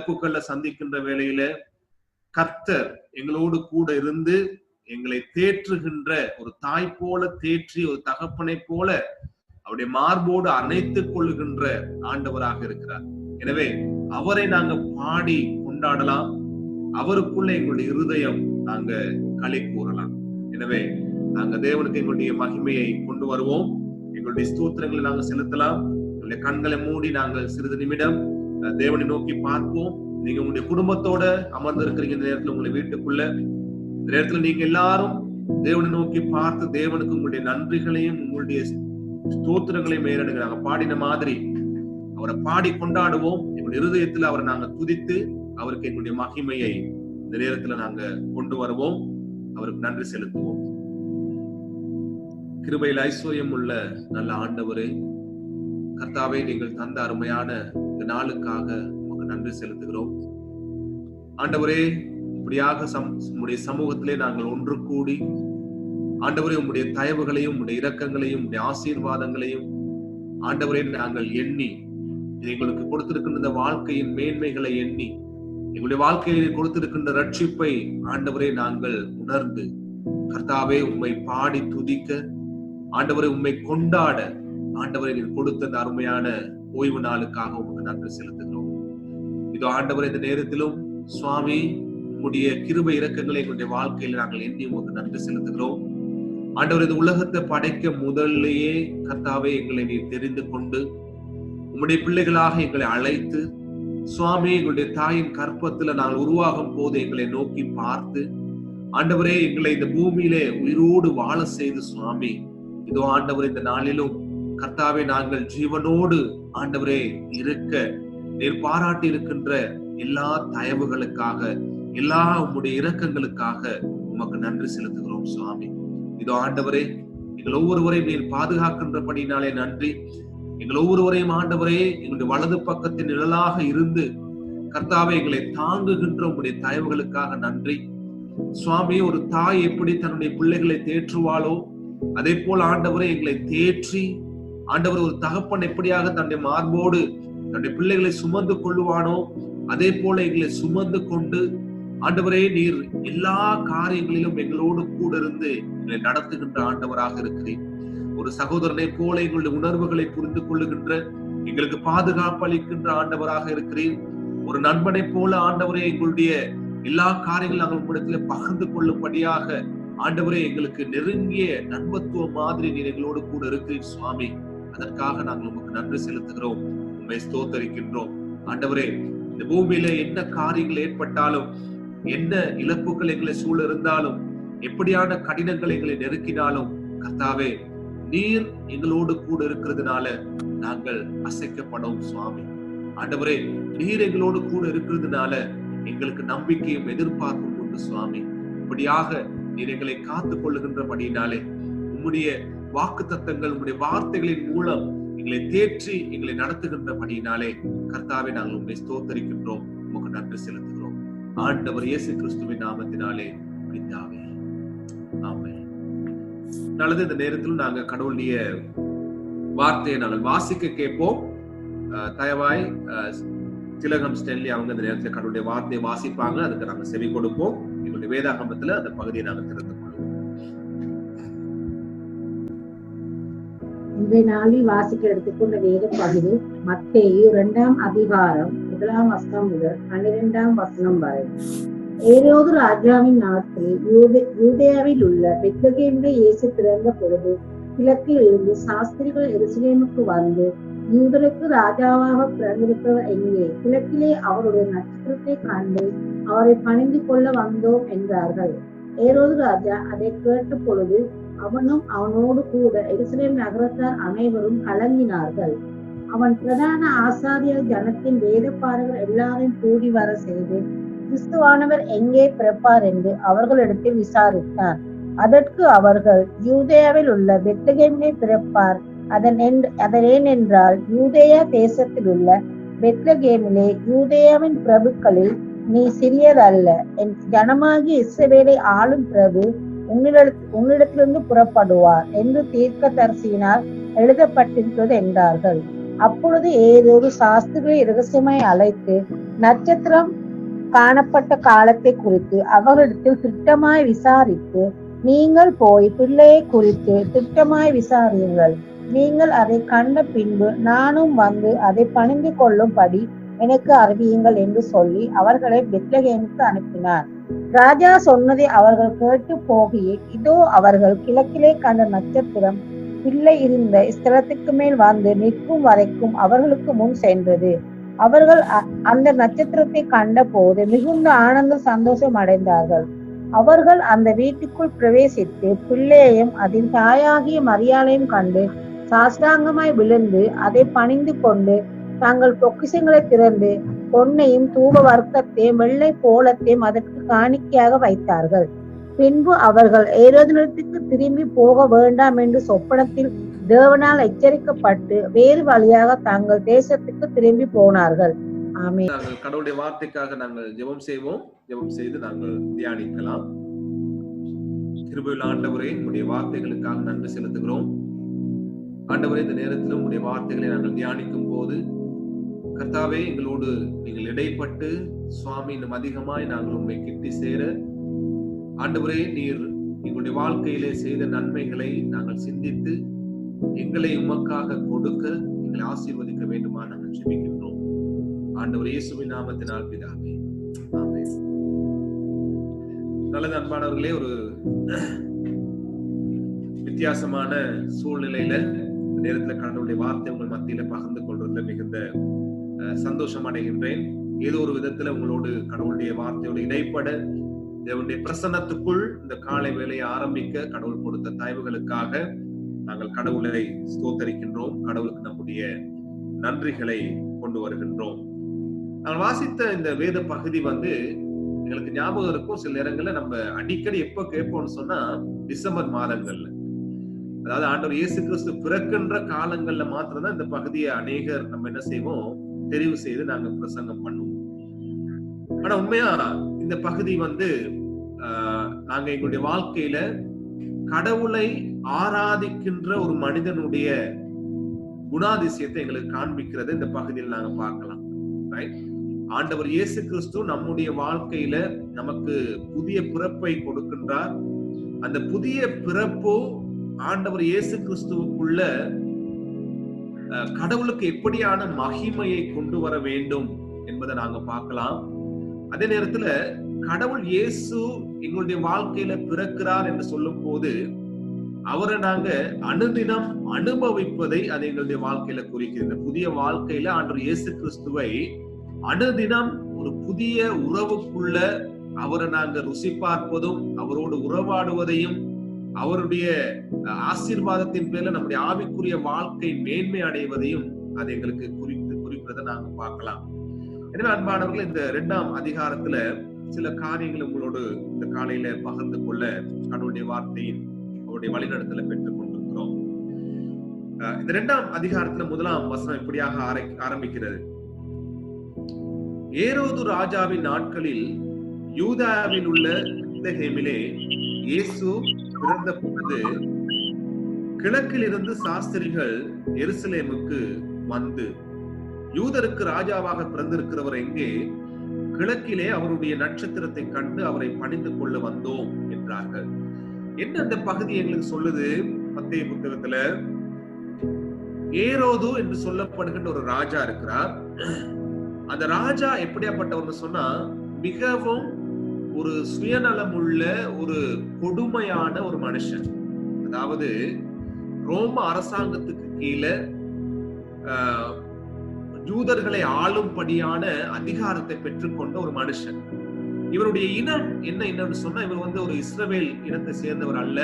இழப்புகள்ல சந்திக்கின்ற வேளையில கர்த்தர் எங்களோடு கூட இருந்து எங்களை தேற்றுகின்ற ஒரு தாய் போல தேற்றி, ஒரு தகப்பனை போல அவருடைய மார்போடு அணைத்துக் கொள்ளுகின்ற ஆண்டவராக இருக்கிறார். எனவே அவரை நாங்க பாடி கொண்டாடலாம். அவருக்குள்ள எங்களுடைய இருதயம் நாங்க களி கூறலாம். எனவே நாங்க தேவனுக்கு எங்களுடைய மகிமையை கொண்டு வருவோம். எங்களுடைய ஸ்தோத்திரங்களை நாங்க செலுத்தலாம். எங்களுடைய கண்களை மூடி நாங்கள் சிறிது நிமிடம் தேவனை நோக்கி பார்ப்போம். நீங்க உங்களுடைய குடும்பத்தோட அமர்ந்து இருக்கிறீங்க. இந்த நேரத்துல உங்களை வீட்டுக்குள்ள இந்த நேரத்துல நீங்க எல்லாரும் தேவனை நோக்கி பார்த்து தேவனுக்கு உங்களுடைய நன்றிகளையும் உங்களுடைய ஸ்தோத்திரங்களையும் மேலெடுங்க. நாங்க பாடின மாதிரி அவரை பாடி கொண்டாடுவோம். எங்களுடைய இருதயத்துல அவரை நாங்க துதித்து அவருக்கு எங்களுடைய மகிமையை இந்த நேரத்துல நாங்க கொண்டு வருவோம். அவருக்கு நன்றி செலுத்துவோம். கிருபையில் ஐஸ்வர்யம் உள்ள நல்ல ஆண்டவரே, கர்த்தாவே, நீங்கள் தந்த அருமையான இந்த நாளுக்காக உங்களுக்கு நன்றி செலுத்துகிறோம். ஆண்டவரே, இப்படியாக உம்முடைய சமூகத்திலே நாங்கள் ஒன்று கூடி ஆண்டவரே உம்முடைய தயவுகளையும் உம்முடைய இரக்கங்களையும் உம்முடைய ஆசீர்வாதங்களையும் ஆண்டவரே நாங்கள் எண்ணி எங்களுக்கு கொடுத்திருக்கின்ற இந்த வாழ்க்கையின் மேன்மைகளை எண்ணி எங்களுடைய வாழ்க்கையில் கொடுத்திருக்கின்ற ரட்சிப்பை ஆண்டவரே நாங்கள் உணர்ந்து கர்த்தாவே உம்மை பாடி துதிக்க ஆண்டவரை உம்மை கொண்டாட ஆண்டவரை நீர் கொடுத்த இந்த அருமையான ஓய்வு நாளுக்காக உங்களுக்கு நன்றி செலுத்துகிறோம். இதோ ஆண்டவரை இந்த நேரத்திலும் சுவாமி உம்முடைய கிருபை இரக்கங்களை எங்களுடைய வாழ்க்கையில நாங்கள் எண்ணி உங்களுக்கு நன்றி செலுத்துகிறோம். ஆண்டவர் இந்த உலகத்தை படைக்க முதல்லையே கர்த்தாவே எங்களை நீர் தெரிந்து கொண்டு உம்முடைய பிள்ளைகளாக எங்களை அழைத்து சுவாமி எங்களுடைய தாயின் கற்பத்துல நாங்கள் உருவாகும் போது எங்களை நோக்கி பார்த்து ஆண்டவரே எங்களை இந்த பூமியிலே உயிரோடு வாழ செய்து சுவாமி இதோ ஆண்டவர் இந்த நாளிலும் கர்த்தாவே நாங்கள் ஜீவனோடு ஆண்டவரே இருக்க நீர் பாராட்டி இருக்கின்ற எல்லா தயவுகளுக்காக எல்லா உம்முடைய இரக்கங்களுக்காக உமக்கு நன்றி செலுத்துகிறோம் சுவாமி. இதோ ஆண்டவரே எங்கள் ஒவ்வொருவரையும் நீர் பாதுகாக்கின்றபடினாலே நன்றி. எங்கள் ஒவ்வொருவரையும் ஆண்டவரே எங்களுடைய வலது பக்கத்தின் நிழலாக இருந்து கர்த்தாவே எங்களை தாங்குகின்ற உம்முடைய தயவுகளுக்காக நன்றி சுவாமி. ஒரு தாய் எப்படி தன்னுடைய பிள்ளைகளை தேற்றுவாளோ அதே போல ஆண்டவரை எங்களை தேற்றி ஆண்டவர் ஒரு தகப்பன் எப்படியாக தன்னுடைய மார்போடு தன்னுடைய பிள்ளைகளை சுமந்து கொள்ளுவானோ அதே போல எங்களை சுமந்து கொண்டு ஆண்டவரே நீர் எல்லா காரியங்களிலும் எங்களோடு கூட இருந்து எங்களை நடத்துகின்ற ஆண்டவராக இருக்கிறேன். ஒரு சகோதரனை போல எங்களுடைய உணர்வுகளை புரிந்து கொள்ளுகின்ற எங்களுக்கு பாதுகாப்பு அளிக்கின்ற ஆண்டவராக இருக்கிறேன். ஒரு நண்பனை போல ஆண்டவரே எங்களுடைய எல்லா காரியங்களும் நாங்கள் உங்களிடத்துல பகிர்ந்து கொள்ளும்படியாக ஆண்டவரே எங்களுக்கு நெருங்கிய நண்பத்துவம் மாதிரி நீர் எங்களோடு கூட இருக்கிறீர் சுவாமி. அதற்காக நாங்கள் உங்களுக்கு நன்றி செலுத்துகிறோம், உண்மை ஸ்தோத்தரிக்கின்றோம். ஆண்டவரே இந்த பூமியில என்ன காரியங்கள் ஏற்பட்டாலும் என்ன இழப்புகள் எங்களை சூழ இருந்தாலும் எப்படியான கடினங்கள் எங்களை நெருக்கினாலும் கர்த்தாவே நீர் எங்களோடு கூட இருக்கிறதுனால நாங்கள் அசைக்கப்படும் சுவாமி. ஆண்டவரே நீர் எங்களோடு கூட இருக்கிறதுனால எங்களுக்கு நம்பிக்கையும் எதிர்பார்ப்பும் உண்டு சுவாமி. இப்படியாக நீர் எங்களை காத்துக் கொள்ளுகின்றபடியினாலே உம்முடைய வாக்கு தத்தங்கள் உம்முடைய வார்த்தைகளின் மூலம் எங்களை தேற்றி எங்களை நடத்துகின்றபடியினாலே கர்த்தாவே நாங்கள் உம்மை ஸ்தோத்தரிக்கின்றோம், உமக்கு நன்றி செலுத்துகிறோம். ஆண்டவர் இயேசு கிறிஸ்துவின் நாமத்தினாலே பிதாவே, ஆமென். நல்லது, இந்த நேரத்தில் நாங்க கடவுளுடைய வார்த்தையை நாங்கள் வாசிக்க கேட்போம். தயவாய் திலகம் ஸ்டென்லி அவங்க இந்த நேரத்தில் கடவுளுடைய வார்த்தையை வாசிப்பாங்க. அதுக்கு நாங்க செவி கொடுப்போம். எங்களுடைய வேதாகமத்துல அந்த பகுதியை நாங்கள் திறந்து கொள்வோம். இன்றைய நாளில் வாசிக்க எடுத்துக்கொண்ட வேத பகுதி மத்தேயு 2ஆம் அதிகாரம் 1ஆம் வசனம் முதல் 12ஆம் வசனம் வரை. ஏரோது ராஜாவின் நாட்டில் யூதேயாவில் உள்ள பெத்லகேமிலே இயேசு பிறந்த பொழுது கிழக்கில் இருந்து சாஸ்திரிகள் எருசலேமுக்கு வந்து, யூதருக்கு ராஜாவாக பிறந்திருப்பவர் எங்கே? கிழக்கிலே அவருடைய நட்சத்திரத்தை கண்டு அவரை பணிந்து கொள்ள வந்தோம் என்றார்கள். ஏரோது ராஜா அதை கேட்ட பொழுது அவனும் அவனோடு கூட எருசலேம் நகரத்தார் அனைவரும் கலங்கினார்கள். அவன் பிரதான ஆசாரியர் ஜனத்தின் வேதபாரகர் எல்லாரையும் கூடி வர செய்து கிறிஸ்துவானவர் எங்கே பிறப்பார் என்று அவர்களிடத்தில் விசாரித்தார். அதற்கு அவர்கள், யூதேயாவில் உள்ள பெத்லகேமிலே பிறப்பார். அதனேனென்றால் யூதேயா தேசத்தில் உள்ள பெத்லகேமிலே யூதேயாவின் பிரபுக்களில் நீ சிறியதல்ல, என் ஜனமாகிய இஸ்ரவேலை ஆளும் பிரபு உன்னிடத்திலிருந்து புறப்படுவார் என்று தீர்க்கதரிசியினால் எழுதப்பட்டிருக்கிறது என்றார்கள். அப்பொழுது ஏதோது சாஸ்திரிகளை இரகசியமாய் அழைத்து நட்சத்திரம் காணப்பட்ட காலத்தை குறித்து அவர்களிடத்தில் திட்டமாய் விசாரித்து, நீங்கள் போய் பிள்ளையை குறித்து திட்டமாய் விசாரியுங்கள். நீங்கள் அதை கண்ட பின்பு நானும் வந்து அதை பணிந்து கொள்ளும்படி எனக்கு அறிவியுங்கள் என்று சொல்லி அவர்களை பெத்லகேமுக்கு அனுப்பினார். ராஜா சொன்னதை அவர்கள் கேட்டு போகையில், இதோ அவர்கள் கிழக்கிலே கண்ட நட்சத்திரம் பிள்ளை இருந்த ஸ்தலத்துக்கு மேல் வந்து நிற்கும் வரைக்கும் அவர்களுக்கு முன் சென்றது. அவர்கள் அந்த நட்சத்திரத்தை கண்ட போது மிகுந்த ஆனந்த சந்தோஷம் அடைந்தார்கள். அவர்கள் அந்த வீட்டுக்குள் பிரவேசித்து பிள்ளையையும் அதன் தாயாகிய மரியாளையும் கண்டு சாஷ்டாங்கமாய் விழுந்து அதை பணிந்து கொண்டு தங்கள் பொக்கிஷங்களை திறந்து பொன்னையும் தூப வர்க்கத்தையும் வெள்ளை போலத்தையும் அதற்கு காணிக்கையாக வைத்தார்கள். பின்பு அவர்கள் ஏரோதினத்துக்கு திரும்பி போக வேண்டாம் என்று சொப்பனத்தில் தேவனால் எச்சரிக்கப்பட்டு வேறு வழியாக தங்கள் தேசத்துக்கு திரும்பி போனார்கள். ஆமென். நாங்கள் கடவுளுடைய வார்த்தைக்காக நாங்கள் ஜெபம் செய்வோம். ஜெபம் செய்து நாங்கள் தியானிக்கலாம். கிருபையுள்ள ஆண்டவரே, உம்முடைய வார்த்தைகளுக்காக நன்றி செலுத்துகிறோம். ஆண்டவரே, இந்த நேரத்தில் உம்முடைய வார்த்தைகளை நாங்கள் தியானிக்கும் போது கர்த்தாவே, எங்களோடு நீங்கள் இடைப்பட்டு சுவாமி இன்னும் அதிகமாய் நாங்கள் உண்மை கிட்டி சேர, ஆண்டவரே, நீர் எங்களுடைய வாழ்க்கையிலே செய்த நன்மைகளை நாங்கள் சிந்தித்து எங்களை உமக்காக கொடுக்க எங்களை ஆசீர்வதிக்க வேண்டுமா நாங்கள் ஜெபிக்கின்றோம். ஆண்டவர் இயேசுவின் நாமத்தினால் பிதாவே, ஆமென். நல்லது அன்பானவர்களே, ஒரு வித்தியாசமான சூழ்நிலையில நேரத்துல கடவுளுடைய வார்த்தை உங்கள் மத்தியில பகிர்ந்து கொள்றதுல மிகுந்த சந்தோஷம் அடைகின்றேன். ஏதோ ஒரு விதத்துல உங்களோடு கடவுளுடைய வார்த்தையோடு இடைப்பட தேவனுடைய பிரசன்னத்துக்குள் இந்த காலை வேலையை ஆரம்பிக்க கடவுள் கொடுத்த தயவுகளுக்காக நாங்கள் கடவுளை ஸ்தோத்தரிக்கின்றோம். கடவுளுக்கு நம்முடைய நன்றிகளை கொண்டு வருகின்றோம். நாங்கள் வாசித்த இந்த வேத பகுதி எங்களுக்கு ஞாபகம் இருக்கும். சில நேரங்கள்ல நம்ம அடிக்கடி எப்ப கேட்போம்னு சொன்னா டிசம்பர் மாதங்கள்ல, அதாவது ஆண்டவர் இயேசு கிறிஸ்து பிறக்கின்ற காலங்கள்ல மாத்திரம்தான் இந்த பகுதியை அநேகர் நம்ம என்ன செய்வோம், தெரிவு செய்து நாங்க பிரசங்கம் பண்ணுவோம். ஆனா உண்மையா இந்த பகுதி நாங்க எங்களுடைய வாழ்க்கையில கடவுளை ஆராதிக்கின்ற ஒரு மனிதனுடைய குணாதிசயத்தை எங்களுக்கு காண்பிக்கிறது இந்த பகுதியில் நாங்க பார்க்கலாம். ஆண்டவர் இயேசு கிறிஸ்து நம்முடைய வாழ்க்கையில நமக்கு புதிய பிறப்பை கொடுக்கின்றார். அந்த புதிய பிறப்பு ஆண்டவர் இயேசு கிறிஸ்துவுக்குள்ள கடவுளுக்கு எப்படியான மகிமையை கொண்டு வர வேண்டும் என்பதை நாங்க பார்க்கலாம். அதே நேரத்துல கடவுள் இயேசு எங்களுடைய வாழ்க்கையில பிறக்கிறார் என்று சொல்லும் போது அவரை நாங்க அனுதினம் அனுபவிப்பதை அது எங்களுடைய வாழ்க்கையில குறிக்கிறது. புதிய வாழ்க்கையில ஆண்டவர் இயேசு கிறிஸ்துவை அனுதினம் ஒரு புதிய உறவுக்குள்ள அவரை நாங்க ருசி பார்ப்பதும் அவரோடு உறவாடுவதையும் அவருடைய ஆசீர்வாதத்தின் பேர்ல நம்முடைய ஆவிக்குரிய வாழ்க்கை மேன்மை அடைவதையும் அது எங்களுக்கு குறிக்கிறத நாங்க பார்க்கலாம். எனவே அன்பானவர்கள், இந்த 2ஆம் அதிகாரத்துல சில காரியங்களை உங்களோடு இந்த காலையில பகிர்ந்து கொள்ள கடவுளுடைய வார்த்தையின் அவருடைய வழிநடத்தலை பெற்றுக் கொண்டிருக்கிறோம். இந்த 2ஆம் அதிகாரத்துல 1ஆம் வசனம் இப்படியாக ஆரம்பிக்கிறது. ஏரோது ராஜாவின் நாட்களில் யூதாவில் உள்ள பெத்லகேமிலே இயேசு பிறந்த பொழுது கிழக்கில் இருந்து சாஸ்திரிகள் எருசலேமுக்கு வந்து, யூதருக்கு ராஜாவாக பிறந்திருக்கிறவர் எங்கே? கிழக்கிலே அவருடைய நட்சத்திரத்தை கண்டு அவரை பணிந்து கொள்ள வந்தோம் என்றார்கள். என்ன அந்த பகுதி எங்களுக்கு சொல்லுது? மத்தேயு புத்தகத்துல ஏரோது என்று சொல்லப்படுகின்ற ஒரு ராஜா இருக்கிறார். அந்த ராஜா எப்படியாப்பட்டவர்னு சொன்னா மிகவும் ஒரு சுயநலம் உள்ள ஒரு கொடுமையான ஒரு மனுஷன். அதாவது ரோம அரசாங்கத்துக்கு கீழே யூதர்களை ஆளும்படியான அதிகாரத்தை பெற்றுக்கொண்ட ஒரு மனுஷன். இவருடைய இனம் என்ன இனம்னு சொன்னா இவர் ஒரு இஸ்ரவேல் இனத்தை சேர்ந்தவர் அல்ல.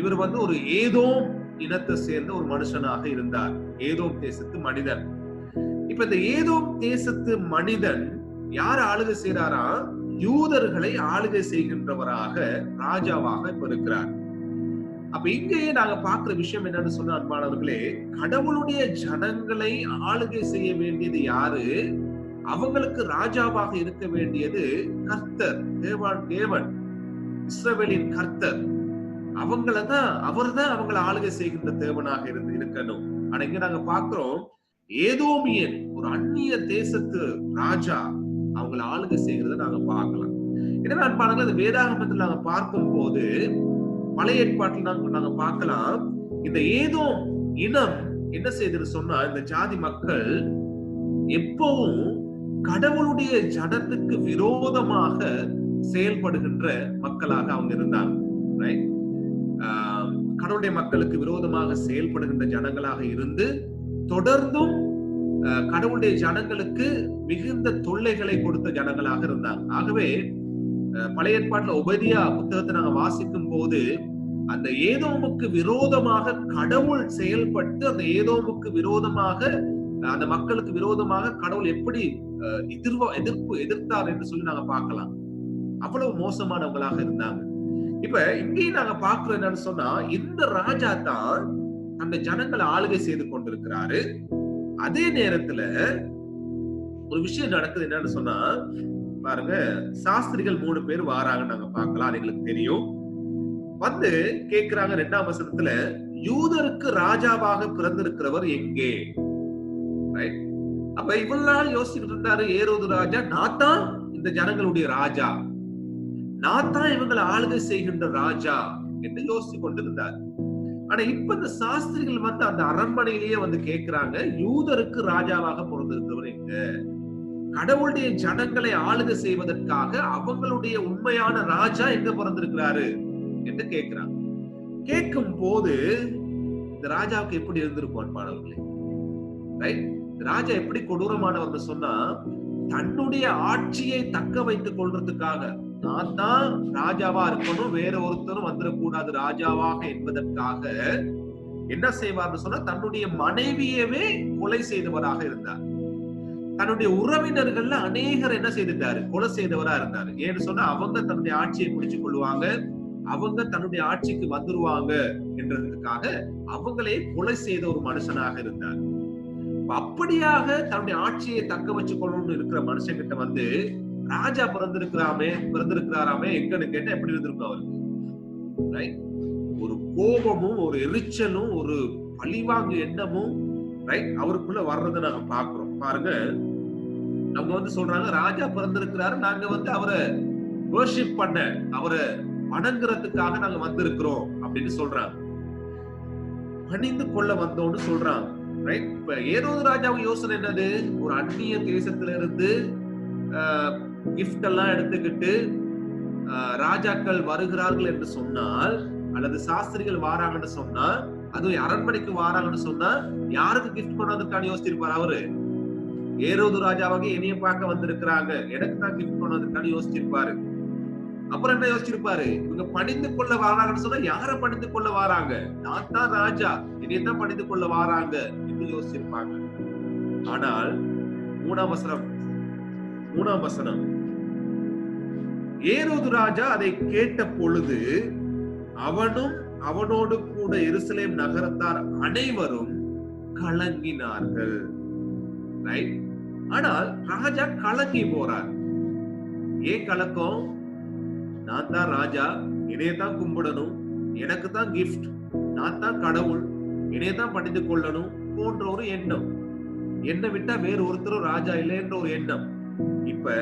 இவர் ஒரு ஏதோம் இனத்தை சேர்ந்த ஒரு மனுஷனாக இருந்தார். ஏதோம் தேசத்து மனிதன். இப்ப இந்த ஏதோம் தேசத்து மனிதன் யார் ஆளுகை செய்யறாரா? யூதர்களை ஆளுகை செய்கின்றவராக ராஜாவாக இப்ப இருக்கிறார். அப்ப இங்கேயே நாங்க பார்க்கிற விஷயம் என்னன்னு சொன்ன அன்பானவர்களே, கடவுளுடைய ஜனங்களை ஆளுகை செய்ய வேண்டியது யாரு? அவங்களுக்கு ராஜாவாக இருக்க வேண்டியது கர்த்தர், தேவன், இஸ்ரவேலின் கர்த்தர். அவர்தான் அவங்களை ஆளுகை செய்கின்ற தேவனாக இருக்கணும். ஆனா இங்க நாங்க பாக்குறோம் ஏதோமியன் ஒரு அந்நிய தேசத்து ராஜா அவங்களை ஆளுகை செய்கிறத நாங்க பார்க்கலாம். எனவே அன்பானவர்களே, இந்த வேதாகமத்தில் நாங்க பார்க்கும் போது பழைய ஏற்பாட்டில் நாங்க பார்க்கலாம், இந்த ஏதோம் இனம் என்ன செய்தது சொன்னா, இந்த ஜாதி மக்கள் எப்பவும் கடவுளுடைய ஜனத்துக்கு விரோதமாக செயல்படுகின்ற மக்களாக அவங்க இருந்தாங்க. கடவுளுடைய மக்களுக்கு விரோதமாக செயல்படுகின்ற ஜனங்களாக இருந்து தொடர்ந்தும் கடவுளுடைய ஜனங்களுக்கு மிகுந்த தொல்லைகளை கொடுத்த ஜனங்களாக இருந்தாங்க. ஆகவே பழைய ஏற்பாட்டுல உபதியா புத்தகத்தை நாங்க வாசிக்கும் போது அந்த ஏதோமுக்கு விரோதமாக கடவுள் செயல்பட்டு அந்த ஏதோமுக்கு விரோதமாக அந்த மக்களுக்கு விரோதமாக கடவுள் எப்படி எதிர்த்தார் என்று சொல்லி நாங்க பார்க்கலாம். அவ்வளவு மோசமானவங்களாக இருந்தாங்க. இப்ப இங்கேயும் நாங்க பார்க்கிறோம் என்னன்னு சொன்னா, இந்த ராஜா தான் அந்த ஜனங்களை ஆளுகை செய்து கொண்டிருக்கிறாரு. அதே நேரத்துல ஒரு விஷயம் நடக்குது. என்னன்னு சொன்னா பாருங்க, சாஸ்திரிகள் 3 பேர் வாராங்க, நாங்க பார்க்கலாம், அது எங்களுக்கு தெரியும். வந்து கேட்கிறாங்க 2ஆம் வசனத்துல, யூதருக்கு ராஜாவாக பிறந்திருக்கிறவர் எங்கே? அப்ப இவ்வளவு நாள் யோசிச்சுட்டு இருந்தாரு ஏரோது ராஜா, நான் தான் இந்த ஜனங்களுடைய ராஜா, நான் தான் இவங்களை ஆளுகை செய்கின்ற ராஜா என்று யோசிச்சு கொண்டிருந்தார். ஆனா இப்ப இந்த சாஸ்திரிகள் வந்து அந்த அரண்மனையிலேயே வந்து கேட்கிறாங்க, யூதருக்கு ராஜாவாக பிறந்திருக்கிறவர் எங்க? கடவுளுடைய ஜனங்களை ஆளுகை செய்வதற்காக அவங்களுடைய உண்மையான ராஜா எங்க பிறந்திருக்கிறாரு என்று கேட்கிறாங்க. கேட்கும் போது இந்த ராஜாவுக்கு எப்படி இருந்திருக்கும் அன்பானவர்களே? இந்த ராஜா எப்படி கொடூரமானவர் சொன்னா, தன்னுடைய ஆட்சியை தக்க வைத்துக் கொள்றதுக்காக, நான் தான் ராஜாவா இருக்கணும், வேற ஒருத்தரும் வந்துடக்கூடாது ராஜாவாக என்பதற்காக என்ன செய்வார்னு சொன்னா, தன்னுடைய மனைவியவே கொலை செய்தவராக இருந்தார். தன்னுடைய உறவினர்கள்ல அநேகர் என்ன செய்திருந்தாரு? கொலை செய்தவரா இருந்தாரு. ஏன்னு சொன்னா, அவங்க தன்னுடைய ஆட்சியை பிடிச்சுக் கொள்வாங்க, அவங்க தன்னுடைய ஆட்சிக்கு வந்துருவாங்க என்றதுக்காக அவங்களே கொலை செய்த ஒரு மனுஷனாக இருந்தார். அப்படியாக தன்னுடைய ஆட்சியை தக்க வச்சு கொள்ளணும்னு இருக்கிற மனுஷன் கிட்ட வந்து ராஜா பிறந்திருக்கிறாராமே எங்கன்னு கேட்டா எப்படி இருந்திருக்கும் அவருக்கு? ஒரு கோபமும் ஒரு எரிச்சலும் ஒரு பழிவாங்கு எண்ணமும் அவருக்குள்ள வர்றதை நாங்க பாக்குறோம். பாருங்க, அவங்க வந்து சொல்றாங்க, ராஜா பிறந்திருக்கிறாரு, நாங்க வந்து அவரை வர்ஷிப் பண்ண, அவரை வணங்குறதுக்காக நாங்க வந்திருக்கிறோம் அப்படின்னு சொல்றாங்க. பணிந்து கொள்ள வந்தோம்னு சொல்றாங்க. இப்ப ஏரோது ராஜாவுக்கு யோசனை என்னது? ஒரு அந்நிய தேசத்துல இருந்து கிஃப்ட் எல்லாம் எடுத்துக்கிட்டு ராஜாக்கள் வருகிறார்கள் என்று சொன்னால், அல்லது சாஸ்திரிகள் வாராங்கன்னு சொன்னா, அதுவும் அரண்மனைக்கு வாராங்கன்னு சொன்னா யாருக்கு கிஃப்ட் கொண்டாந்துருக்கான்னு யோசிச்சிருப்பாரு அவரு? ஏரோது ராஜாவாக என்னைய பார்க்க வந்திருக்கிறாங்க, எனக்கு தான் கிஃப்ட் கொண்டாந்துருக்கான்னு யோசிச்சிருப்பாரு. அப்புறம் என்ன யோசிச்சிருப்பாரு? இவங்க பணிந்து கொள்ள வாராங்கன்னு சொன்னா யார பணிந்து கொள்ள வாராங்க? நான் தான் ராஜா, என்னையத்தான் பணிந்து கொள்ள வாராங்க என்று யோசிச்சிருப்பாங்க. ஆனால் 3ஆம் வசனம், ஏரோது ராஜா அதை கேட்ட பொழுது அவனும் அவனோடு கூட எருசலேம் நகரத்தார் அனைவரும் கலங்கினார்கள். ஆனால் ராஜா கலங்கி போறார். ஏன் கலக்கம்? நான் தான் ராஜா, என்னையத்தான் கும்பிடணும், எனக்கு தான் கிஃப்ட், நான் தான் கடவுள், என்னையத்தான் பணிந்து கொள்ளணும் போன்ற ஒரு எண்ணம். என்னை விட்டா வேறு ஒருத்தரும் ராஜா இல்லை என்ற ஒரு எண்ணம். இப்ப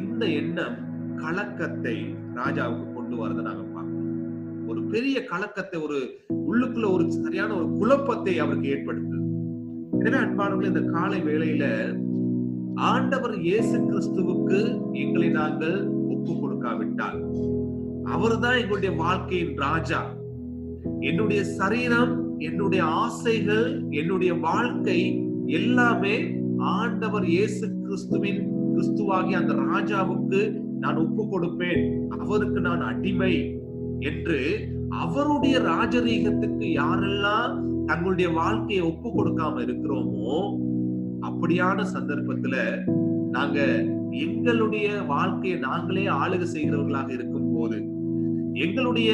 இந்த எண்ணம் கலக்கத்தை ராஜாவுக்கு கொண்டு வரதை நாங்க பார்க்கணும். ஒரு பெரிய கலக்கத்தை, ஒரு உள்ளுக்குள்ள ஒரு சரியான ஒரு குழப்பத்தை அவருக்கு ஏற்படுத்துது. எனவே அன்பானவர்களே, இந்த காலை வேளையில ஆண்டவர் இயேசு கிறிஸ்துவுக்கு எங்களை நாங்கள் ஒப்பு கொடுக்காவிட்டால், அவர்தான் எங்களுடைய வாழ்க்கையின் ராஜா. என்னுடைய சரீரம், என்னுடைய ஆசைகள், என்னுடைய வாழ்க்கை எல்லாமே ஆண்டவர் இயேசு கிறிஸ்துவாகிய அந்த ராஜாவுக்கு நான் ஒப்பு கொடுப்பேன், அவருக்கு நான் அடிமை என்று அவருடைய ராஜரீகத்துக்கு யாரெல்லாம் தங்களுடைய வாழ்க்கையை ஒப்பு கொடுக்காம இருக்கிறோமோ, அப்படியான சந்தர்ப்பத்துல நாங்க எங்களுடைய வாழ்க்கையை நாங்களே ஆளுகை செய்கிறவர்களாக இருக்கும் போது, எங்களுடைய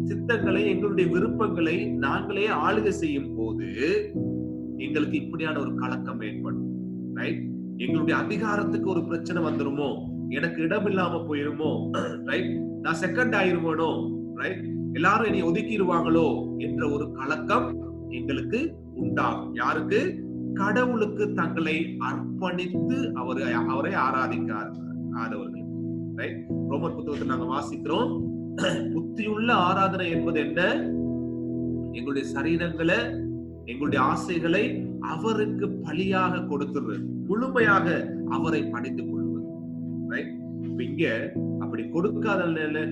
சித்தங்களை, எங்களுடைய விருப்பங்களை நாங்களே ஆளுகை செய்யும் போது எங்களுக்கு இப்படியான ஒரு கலக்கம் ஏற்படும். எங்களுடைய அதிகாரத்துக்கு ஒரு பிரச்சனை வந்துருமோ, எனக்கு இடம் இல்லாம போயிருமோ, நான் செகண்ட் ஆயிருவானோ, எல்லாரும் என்னை ஒதுக்கிடுவாங்களோ என்ற ஒரு கலக்கம் எங்களுக்கு உண்டாகும். யாருக்கு? கடவுளுக்கு தங்களை அர்ப்பணித்து அவரை ஆராதிக்காதவர்கள். ரோமர் புத்தகத்தில் நாங்க வாசிக்கிறோம், புத்தியுள்ள ஆராதனை என்பது என்ன? எங்களுடைய சரீரங்களை, எங்களுடைய ஆசைகளை அவருக்கு பலியாக கொடுத்துடுறது, முழுமையாக அவரை பணித்துக் கொள்வது. இங்க அப்படி கொடுக்காத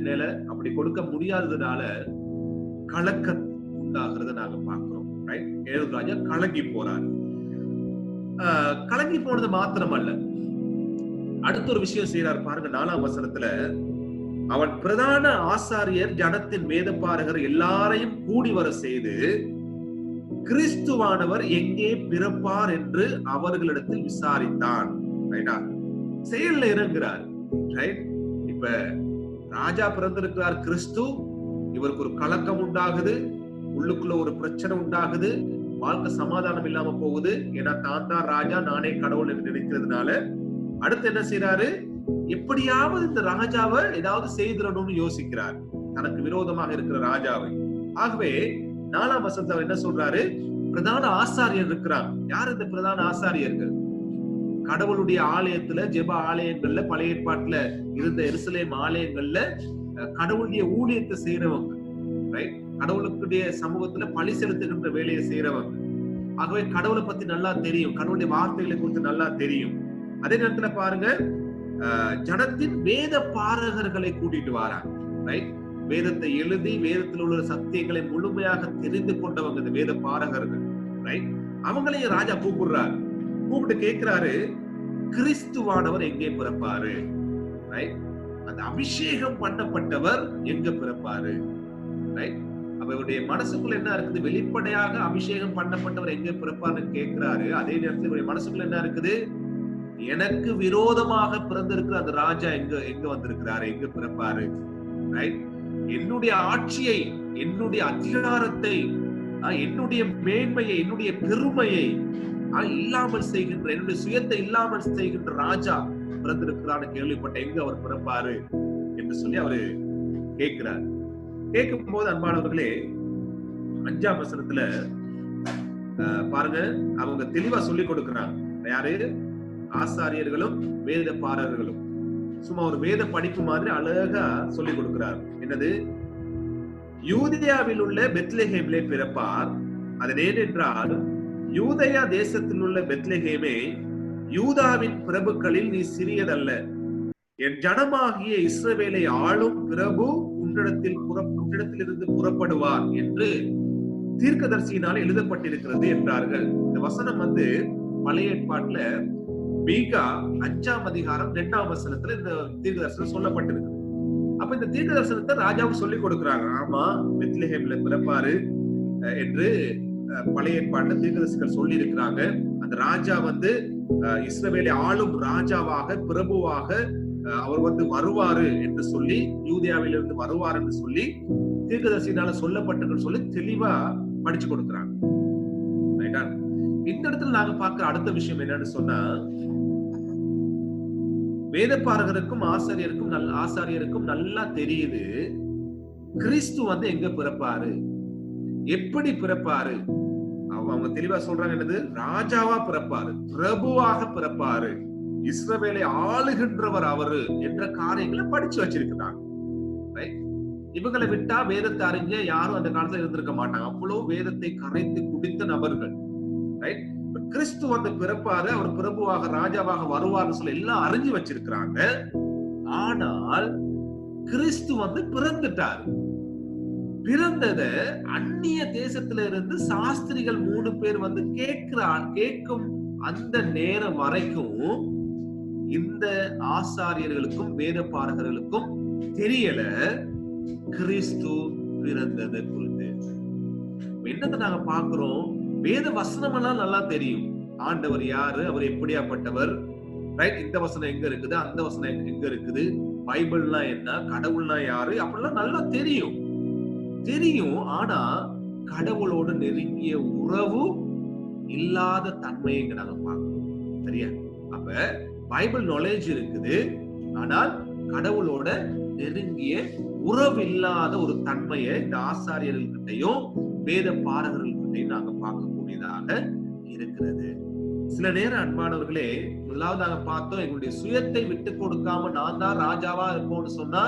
நிலை, அப்படி கொடுக்க முடியாததுனால கலக்கம் உண்டாகிறத நாங்க பார்க்கிறோம். ஏரோது ராஜா கலங்கி போறாரு. கலங்கி போனது மாத்திரமல்ல, அடுத்த ஒரு விஷயம் செய்யறாரு பாருங்க. 4ஆம் வசனத்துல, அவன் பிரதான ஆசாரியர் ஜனத்தின் வேதபாரகர் எல்லாரையும் கூடி வர செய்து கிறிஸ்துவானவர் எங்கே பிறப்பார் என்று அவர்களிடத்தில் விசாரித்தான். செயல்ல இறங்குறார். இப்ப ராஜா பிறந்திருக்கிறார், கிறிஸ்து. இவருக்கு ஒரு கலக்கம் உண்டாகுது, உள்ளுக்குள்ள ஒரு பிரச்சனை உண்டாகுது, வாழ்க்கை சமாதானம் இல்லாம போகுது. ஏன்னா தான் தான் ராஜா, நானே கடவுள் என்று நினைக்கிறதுனால அடுத்து என்ன செய்யறாரு? எப்படியாவது இந்த ராஜாவை ஏதாவது செய்திடணும்னு யோசிக்கிறார், தனக்கு விரோதமாக இருக்கிற ராஜாவை. ஆகவே 4ஆம் வசனத்துல என்ன சொல்றாரு? பிரதான ஆசாரியர் இருக்கிறார். யார் இந்த பிரதான ஆசாரியர்கள்? கடவுளுடைய ஆலயத்துல, ஜெப ஆலயங்கள்ல, பழைய ஏற்பாட்டுல இருந்த எருசலேம் ஆலயங்கள்ல கடவுளுடைய ஊழியத்தை செய்யறவங்க, கடவுளுடைய சமூகத்துல பழி செலுத்துகின்ற வேலையை செய்யறவங்க. ஆகவே கடவுளை பத்தி நல்லா தெரியும், கடவுளுடைய வார்த்தைகளை குறித்து நல்லா தெரியும். அதே நேரத்துல பாருங்க, ஜனத்தின் வேத பாரகர்களை கூட்டிட்டு வராங்க. வேதத்தை எழுதி வேதத்தில் உள்ள சத்தியங்களை முழுமையாக தெரிந்து கொண்டவங்க இந்த வேத பாரகர்கள். அவங்களையும் ராஜா கூப்பிடுறாரு. கூப்பிட்டு கேட்கிறாரு, கிறிஸ்துவானவர் எங்கே பிறப்பாரு? அந்த அபிஷேகம் பண்ணப்பட்டவர் எங்க பிறப்பாரு? அவருடைய மனசுக்குள்ள என்ன இருக்குது? வெளிப்படையாக அபிஷேகம் பண்ணப்பட்டவர் எங்க பிறப்பாருன்னு கேட்கிறாரு. அதே நேரத்தில் இவருடைய மனசுக்குள்ள என்ன இருக்குது? எனக்கு விரோதமாக பிறந்திருக்கிற அந்த ராஜா எங்க வந்திருக்கிறாரு, எங்க பிறப்பாரு? என்னுடைய ஆட்சியை, என்னுடைய அதிகாரத்தை, என்னுடைய மேன்மையை, என்னுடைய பெருமையை இல்லாமல் செய்கின்ற, என்னுடைய சுயத்தை இல்லாமல் செய்கின்ற ராஜா பிறந்திருக்கிறான்னு கேள்விப்பட்ட, எங்க அவர் பிறப்பாரு என்று சொல்லி அவரு கேட்கிறார். கேட்கும் போது அன்பானவர்களே, 5ஆம் வசனத்துல பாருங்க, அவங்க தெளிவா சொல்லி கொடுக்கிறாங்க. யாரு? ஆசாரியர்களும் வேத பாரகர்களும். சும்மா ஒரு வேத படிப்பு மாதிரி அழகா சொல்லி கொடுக்கிறார். என்னது? யூதேயாவில் உள்ள பெத்லெஹேமிலே பிறப்பார். அது ஏனென்றால் யூதேயா தேசத்தில் உள்ள பெத்லெஹேமே, யூதாவின் பிரபுக்களில் நீ சிறியதல்ல. என் ஜனமாகிய இஸ்ரவேலை ஆளும் பிரபு உன்னிடத்திலிருந்து புறப்படுவார் என்று தீர்க்கதரிசியினால் எழுதப்பட்டிருக்கிறது என்றார்கள். இந்த வசனம் பழைய ஏற்பாட்டுல மீகா 5ஆம் அதிகாரம் 2ஆம் வசனத்துல இந்த தீர்க்க தரிசனம் சொல்லப்பட்டிருக்கு. அப்ப இந்த தீர்க்க தரிசனத்தை ராஜாவுக்கு சொல்லி கொடுக்கிறாங்க. ஆமா, பெத்லெஹேம்ல பிறப்பாரு என்று பழைய ஏற்பாட்டுல தீர்க்கதரிசிகள் சொல்லி இருக்கிறாங்க. அந்த ராஜா இஸ்ரவேலை ஆளும் ராஜாவாக, பிரபுவாக அவர் வருவாரு என்று சொல்லி, யூதேயாவில இருந்து வருவார் என்று சொல்லி தீர்க்கதரிசியினால சொல்லப்பட்டிருக்குன்னு சொல்லி தெளிவா படிச்சு கொடுக்கிறாங்க. இந்த இடத்துல நாங்க பார்க்கிற அடுத்த விஷயம் என்னன்னு சொன்னா, வேதபாரகருக்கும் ஆசாரியருக்கும் நல்லா தெரியுது கிறிஸ்து எங்க பிறப்பாரு, எப்படி பிறப்பாரு. அவங்க தெளிவா சொல்றாங்க, என்னது? ராஜாவா பிறப்பாரு, பிரபுவாக பிறப்பாரு, இஸ்ரவேலை ஆளுகின்றவர் அவரு என்ற காரியங்களை படிச்சு வச்சிருக்கிறாங்க. இவங்களை விட்டா வேதத்தை அறிஞ்ச யாரும் அந்த காலத்துல இருந்திருக்க மாட்டாங்க. அவ்வளவு வேதத்தை கரைத்து குடித்த நபர்கள். கிறிஸ்து பிறப்பாரு, அவர் பிரபுவாக, ராஜாவாக வருவார்னு சொல்லி எல்லாம் அறிஞ்சு வச்சிருக்கிறாங்க. ஆனால் கிறிஸ்து பிறந்துட்டாரு. பிறந்தத அந்நிய தேசத்துல இருந்து சாஸ்திரிகள் 3 பேர் கேட்கும் அந்த நேரம் வரைக்கும் இந்த ஆசாரியர்களுக்கும் வேத பாரகர்களுக்கும் தெரியல கிறிஸ்து பிறந்ததை குறித்து. என்னத்தை நாங்க பாக்குறோம்? வேத வசனம் எல்லாம் நல்லா தெரியும். ஆண்டவர் யாரு, அவர் எப்படியாப்பட்டவர், இந்த வசனம் எங்க இருக்குது, அந்த வசனம் எங்க இருக்குது, பைபிள்னா என்ன, கடவுள்னா யாரு, அப்படிலாம் நல்லா தெரியும். ஆனா கடவுளோடு நெருங்கிய உறவு இல்லாத தன்மையை நாங்க பார்க்கிறோம். சரியா? அப்ப பைபிள் நாலேஜ் இருக்குது, ஆனால் கடவுளோட நெருங்கிய உறவு இல்லாத ஒரு தன்மையை இந்த ஆசாரியர்கள்கிட்டையும் வேத பாரகர்கள்கிட்டையும் நாங்க பார்க்கக்கூடியதாக இருக்கிறது. சில நேரம் அன்பானவர்களே, முதலாவது நாங்க பார்த்தோம், எங்களுடைய சுயத்தை விட்டு கொடுக்காம நான் தான் ராஜாவா இருப்போம்னு சொன்னா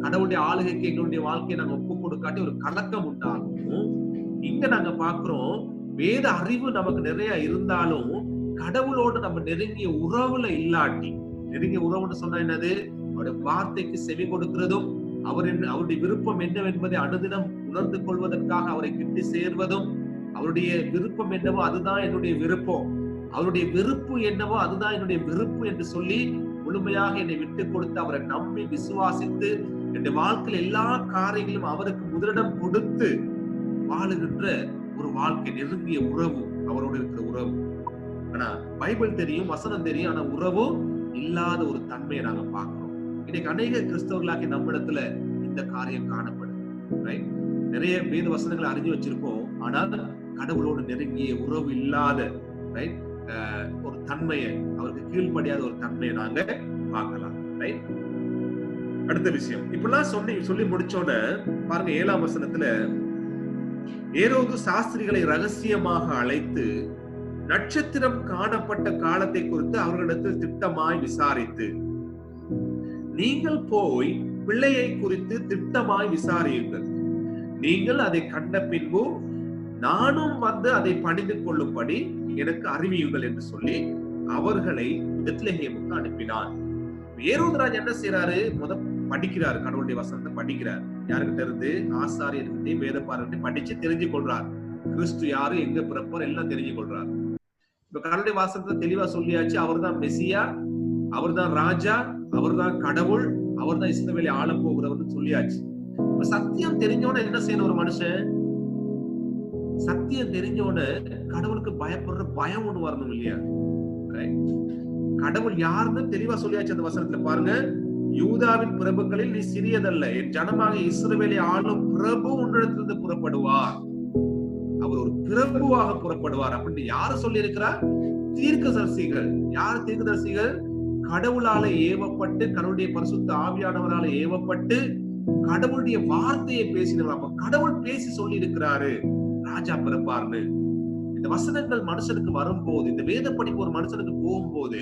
கடவுளுடைய ஆளுகைக்கு எங்களுடைய வாழ்க்கையை நாங்க ஒப்பு கொடுக்காட்டி ஒரு கலக்கம் உண்டாகும். இங்க நாங்க பாக்குறோம், வேத அறிவு நமக்கு நிறைய இருந்தாலும் கடவுளோடு நம்ம நெருங்கிய உறவுல இல்லாட்டி, நெருங்கிய உறவுன்னு சொன்னா என்னது, அவருடைய வார்த்தைக்கு செவி கொடுக்கிறதும், அவருடைய விருப்பம் என்னவென்பதை அனுதினம் உணர்ந்து கொள்வதற்காக அவரை கிட்டி சேர்வதும், அவருடைய விருப்பம் என்னவோ அதுதான் என்னுடைய விருப்பம், அவருடைய வெறுப்பு என்னவோ அதுதான் என்னுடைய வெறுப்பு என்று சொல்லி முழுமையாக என்னை விட்டு கொடுத்து அவரை நம்பி விசுவாசித்து என்னுடைய வாழ்க்கையில் எல்லா காரியங்களும் அவருக்கு முதலிடம் கொடுத்து வாழுகின்ற ஒரு வாழ்க்கை, நெருங்கிய உறவு, அவரோடு இருக்கிற உறவு. ஆனா பைபிள் தெரியும், வசனம் தெரியும், ஆனா உறவு இல்லாத ஒரு தன்மையை நாங்க பார்க்கிறோம். இன்னைக்கு அநேக கிறிஸ்தவர்களாகி நம்மிடத்துல இந்த காரியம் காணப்படுது. ரைட்? நிறைய வேத வசனங்களை அறிஞ்சு வச்சிருப்போம், ஆனால் கடவுளோடு நெருங்கிய உறவு இல்லாத ஒரு தன்மையை, அவருக்கு கீழ்ப்படியாத ஒரு தன்மையை நாங்க பார்க்கலாம். ரைட்? அடுத்த விஷயம் இப்பெல்லாம் சொல்லி முடிச்சோட பாருங்க, 7ஆம் வசனத்துல ஏரோது சாஸ்திரிகளை ரகசியமாக அழைத்து நட்சத்திரம் காணப்பட்ட காலத்தை குறித்து அவர்களிடத்தில் திட்டமாய் விசாரித்து, நீங்கள் போய் பிள்ளையை குறித்து திட்டமாய் விசாரியுங்கள், நீங்கள் அதை கண்ட பின்பு நானும் வந்து அதை பணிந்து கொள்ளும்படி எனக்கு அறிவியுங்கள் என்று சொல்லி அவர்களை பெத்லெகேமுக்கு அனுப்பினார். ஏரோதுராஜ் என்ன செய்யறாரு? படிக்கிறாரு, கடவுளுடைய வசனத்தை படிக்கிறார். யாருக்கிட்ட இருந்து? ஆசாரியர்கிட்டையும் வேதபாரர்கிட்டையும் படிச்சு தெரிஞ்சு கொள்றார். கிறிஸ்து யாரு, எங்க பிறப்பார் எல்லாம் தெரிஞ்சு கொள்றார். இப்ப கடவுளுடைய வசனத்தை தெளிவா சொல்லியாச்சு, அவர் தான் மெசியா, அவர் தான் ராஜா, அவர் தான் கடவுள், அவர் தான் இஸ்ரவேலை ஆள போகிறவர்னு சொல்லியாச்சு. சத்தியம் தெரிஞ்சோன்னு என்ன செய்யணும்? ஒரு மனுஷன் சத்தியம் தெரிஞ்சோன்னு கடவுளுக்கு பயப்படுற பயம் ஒண்ணு வரணும் இல்லையா? கடவுள் யாருன்னு தெளிவா சொல்லியாச்சு அந்த வசனத்துல. பாருங்க, யூதாவின் பிரபுக்களில் நீ சிறியதல்ல, என் ஜனமாக இஸ்ரவேலை ஆளும் பிரபு உன்னிடத்திலிருந்து புறப்படுவார், அவர் ஒரு பிரபுவாக புறப்படுவார் அப்படின்னு யாரு சொல்லி இருக்கிறார்? தீர்க்கதரிசிகள். யார் தீர்க்கதரிசிகள்? கடவுளால ஏவப்பட்டு, கடவுளுடைய பரிசுத்த ஆவியானவரால ஏவப்பட்டு கடவுளுடைய வார்த்தையை பேசினவர். அப்ப கடவுள் பேசி சொல்லி இருக்கிறாரு ராஜா பிறப்பார்னு. இந்த வசனங்கள் மனுஷனுக்கு வரும்போது, இந்த வேத படிப்பு ஒரு மனுஷனுக்கு போகும்போது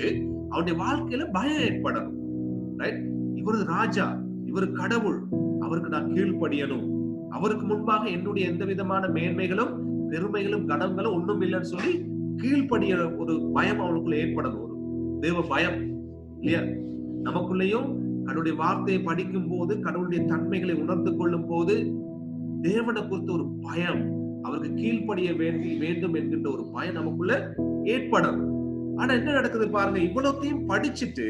அவனுடைய வாழ்க்கையில பயம் ஏற்படணும். ரைட்? இவரு ராஜா, இவரு கடவுள், அவருக்கு நான் கீழ்ப்படியணும், அவருக்கு முன்பாக என்னுடைய எந்த விதமான மேன்மைகளும் பெருமைகளும் கனங்களும் ஒண்ணும் இல்லைன்னு சொல்லி கீழ்ப்படிய ஒரு பயம் அவனுக்குள்ள ஏற்படணும். ஒரு தேவ பயம் இல்லையா? நமக்குள்ளேயும் கடவுளுடைய வார்த்தையை படிக்கும் போது, கடவுளுடைய தன்மைகளை உணர்ந்து கொள்ளும் போது தேவனை குறித்த ஒரு பயம், அவருக்கு கீழ்ப்படிய வேண்டும் என்கின்ற ஒரு பயம் நமக்குள்ள ஏற்படும். ஆனா என்ன நடக்குது பாருங்க, இவ்வளவுத்தையும் படிச்சுட்டு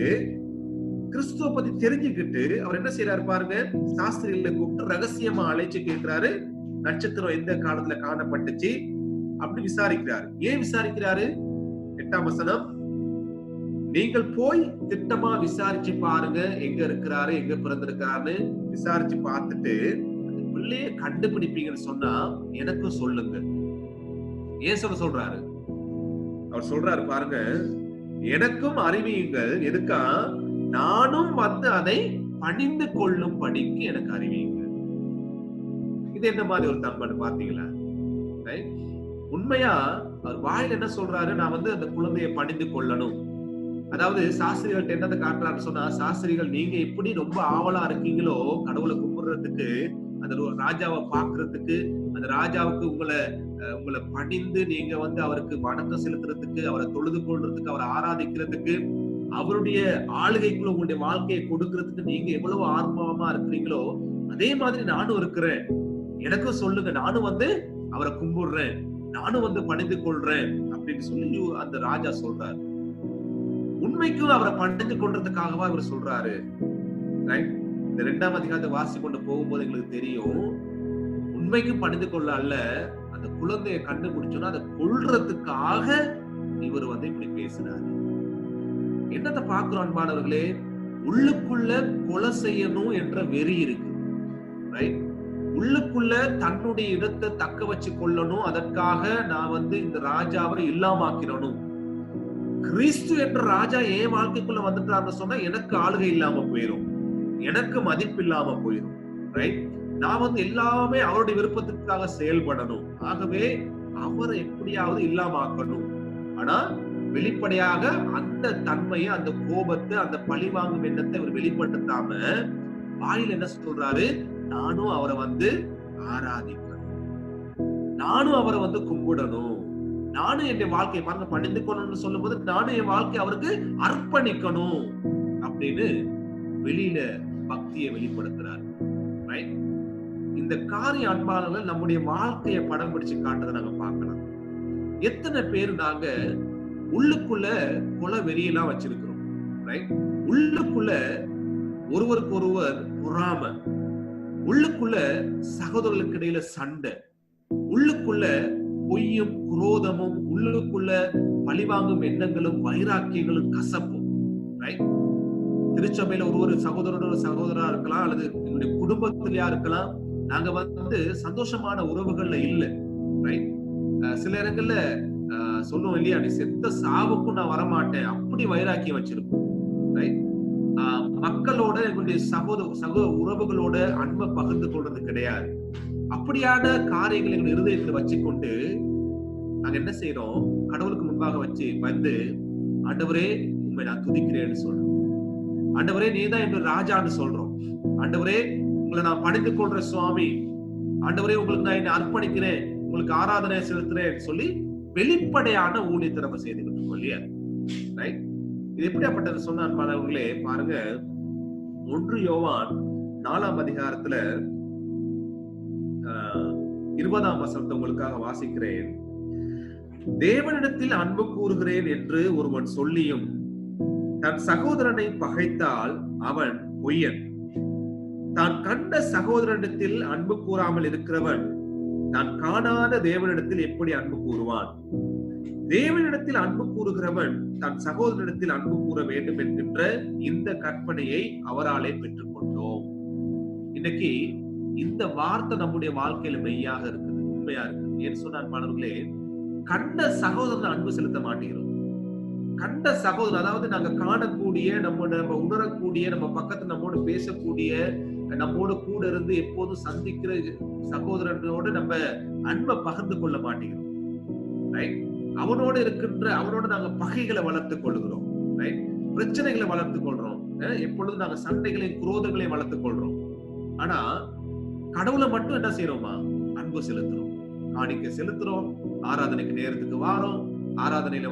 கிறிஸ்துவ பத்தி தெரிஞ்சுக்கிட்டு அவர் என்ன செய்யறாரு பாருங்க, சாஸ்திரிகளை கூப்பிட்டு ரகசியமா அழைச்சு கேட்கிறாரு, நட்சத்திரம் எந்த காலத்துல காணப்பட்டுச்சு அப்படி விசாரிக்கிறாரு. ஏன் விசாரிக்கிறாரு? 8ஆம் வசனம், நீங்கள் போய் திட்டமா விசாரிச்சு பாருங்க, எங்க இருக்கிறாரு, எங்க பிறந்திருக்காருன்னு விசாரிச்சு பார்த்துட்டு அந்த பிள்ளைய கண்டுபிடிப்பீங்கன்னு சொன்னா எனக்கும் சொல்லுங்க. ஏன் சொல்றாரு? அவர் சொல்றாரு பாருங்க, எனக்கும் அறிவியுங்கள், எதுக்கா? நானும் வந்து அதை பணிந்து கொள்ளும் படிக்கு எனக்கு அறிவியுங்கள். இது என்ன மாதிரி ஒரு தன்மை பாத்தீங்களா? உண்மையா அவர் வாயில என்ன சொல்றாரு? நான் வந்து அந்த குழந்தையை பணிந்து கொள்ளணும். அதாவது சாஸ்திரிகள்ட்ட என்னத்தை காட்டுறாரு சொன்னா, சாஸ்திரிகள் நீங்க எப்படி ரொம்ப ஆவலா இருக்கீங்களோ கடவுளை கும்பிடுறதுக்கு, அந்த ராஜாவை பாக்குறதுக்கு, அந்த ராஜாவுக்கு உங்களை பணிந்து நீங்க வந்து அவருக்கு வணக்கம் செலுத்துறதுக்கு, அவரை தொழுது கொள்றதுக்கு, அவரை ஆராதிக்கிறதுக்கு, அவருடைய ஆளுகைக்குள்ள உங்களுடைய வாழ்க்கையை கொடுக்கறதுக்கு நீங்க எவ்வளவு ஆர்வமா இருக்கிறீங்களோ அதே மாதிரி நானும் இருக்கிறேன். எனக்கும் சொல்லுங்க, நானும் வந்து அவரை கும்பிடுறேன், நானும் வந்து பணிந்து கொள்றேன் அப்படின்னு சொல்லி அந்த ராஜா சொல்றாரு. உண்மைக்கும் அவரை பணிந்து கொள்றதுக்காகவா அவர் சொல்றாரு? இந்த 2ஆம் அதிகாரத்தை வாசி கொண்டு போகும்போது எங்களுக்கு தெரியும், உண்மைக்கும் பணிந்து கொள்ள அல்ல, அந்த குழந்தையை கண்டுபிடிச்சோன்னா அதை கொல்றதுக்காக இவர் வந்து இப்படி பேசினாரு. என்னத்தை பார்க்கிறோம் அன்பானவர்களே? உள்ளுக்குள்ள கொலை செய்யணும் என்ற வெறி இருக்கு. ரைட்? உள்ளுக்குள்ள தன்னுடைய இடத்தை தக்க வச்சு கொள்ளணும், அதற்காக நான் வந்து இந்த ராஜாவை இல்லாமாக்கிறணும். கிறிஸ்து என்ற ராஜா என் வாழ்க்கைக்குள்ள வந்துட்டாருன்னு சொன்னா எனக்கு ஆளுகை இல்லாம போயிடும், எனக்கு மதிப்பு இல்லாம போயிடும். ரைட்? நான் வந்து எல்லாமே அவருடைய விருப்பத்துக்காக செயல்படணும். ஆகவே அவரை எப்படியாவது இல்லாம ஆக்கணும். ஆனா வெளிப்படையாக அந்த தன்மையை, அந்த கோபத்தை, அந்த பழி வாங்கும் எண்ணத்தை அவர் வெளிப்படுத்தாம வாயில என்ன சொல்றாரு? நானும் அவரை ஆராதிக்கணும், நானும் அவரை கும்பிடணும், நானும் என் வாழ்க்கையை பாருங்க பணிந்து கொள்ளணும்னு சொல்லும் போது நானும் என் வாழ்க்கையை அவருக்கு அர்ப்பணிக்கணும் அப்படின்னு வெளியில பக்தியை வெளிப்படுத்துறாரு. இந்த காரிய அன்பாளர்கள் நம்முடைய வாழ்க்கையை படம் பிடிச்சு காட்டுறதை நாங்க பார்க்கலாம். எத்தனை பேர் நாங்க உள்ளுக்குள்ள கொலை வெறியெல்லாம் வச்சிருக்கிறோம். உள்ளுக்குள்ள ஒருவருக்கு ஒருவர் பொறாமை, உள்ளுக்குள்ள சகோதரர்களுக்கு இடையில சண்டை, உள்ளுக்குள்ள பொய்யும் குரோதமும், உள்ளுக்குள்ள பழிவாங்கும் எண்ணங்களும் வைராக்கியங்களும் கசப்பும். திருச்சபையில ஒரு சகோதரோட சகோதரா இருக்கலாம், அல்லது எங்களுடைய குடும்பத்திலயா இருக்கலாம். நாங்க சந்தோஷமான உறவுகள்ல இல்ல. சில இடங்கள்ல சொல்லுவோம் இல்லையா, நீ செத்த சாவுக்கும் நான் வரமாட்டேன், அப்படி வைராக்கியம் வச்சிருப்போம். மக்களோட எங்களுடைய சகோதர உறவுகளோட அன்பை பகிர்ந்து கொள்றது கிடையாது. அப்படியான காரியங்களை எங்க இருதயத்துல வச்சுக்கொண்டு நாங்க என்ன செய்யறோம்? கடவுளுக்கு முன்பாக வச்சு ஆண்டவரே உண்மை நான் துதிக்கிறேன்னு சொல்றோம். ஆண்டவரே நீதான் எங்க ராஜான்னு சொல்றோம். ஆண்டவரே உங்களை நான் பணிந்து கொள்ற சுவாமி, ஆண்டவரே உங்களுக்கு நான் என்ன அர்ப்பணிக்கிறேன், உங்களுக்கு ஆராதனை செலுத்துறேன் சொல்லி வெளிப்படையான ஊழியத்தை நம்ம செய்துக்கிட்டு இருக்கோம் இல்லையா? இது எப்படியாப்பட்டது சொன்ன அன்பானவர்களே, பாருங்க 1 யோவான் 4ஆம் அதிகாரத்துல 20ஆம் வசனத்தை உங்களுக்காக வாசிக்கிறேன். தேவனிடத்தில் அன்பு கூறுகிறேன் என்று ஒருவன் சொல்லியும் தன் சகோதரனை பகைத்தால் அவன் பொய்யன். தான் கண்ட சகோதரனிடத்தில் அன்பு கூறாமல் இருக்கிறவன் தான் காணாத தேவனிடத்தில் எப்படி அன்பு கூறுவான்? தேவனிடத்தில் அன்பு கூறுகிறவன் தன் சகோதரனிடத்தில் அன்பு கூற வேண்டும் என்கின்ற இந்த கற்பனையை அவராலே பெற்றுக் கொண்டோம். இன்னைக்கு இந்த வார்த்தை நம்முடைய வாழ்க்கையில மெய்யாக இருக்குது, உண்மையா இருக்குது. ஏன்னு சொன்னார் மாணவர்களே, கண்ட சகோதரனை அன்பு செலுத்த மாட்டேங்கிறோம். கண்ட சகோதரன், அதாவது நாங்க காணக்கூடிய, நம்ம உணரக்கூடிய, நம்ம பக்கத்துல நம்மோடு பேசக்கூடிய, நம்மோடு கூட இருந்து எப்போதும் சந்திக்கிற சகோதரனோடு நம்ம அன்பை பகிர்ந்து கொள்ள மாட்டேங்கிறோம். அவனோட நாங்க பகைகளை வளர்த்துக் கொள்கிறோம், பிரச்சனைகளை வளர்த்துக் கொள்றோம், எப்பொழுதும் நாங்க சண்டைகளையும் குரோதங்களையும் வளர்த்துக் கொள்றோம். ஆனா கடவுளை மட்டும் என்ன செய்யறோமா? அன்பு செலுத்துறோம், காணிக்கை செலுத்துறோம், ஆராதனைக்கு நேரத்துக்கு வாரோம், ஆராதனையில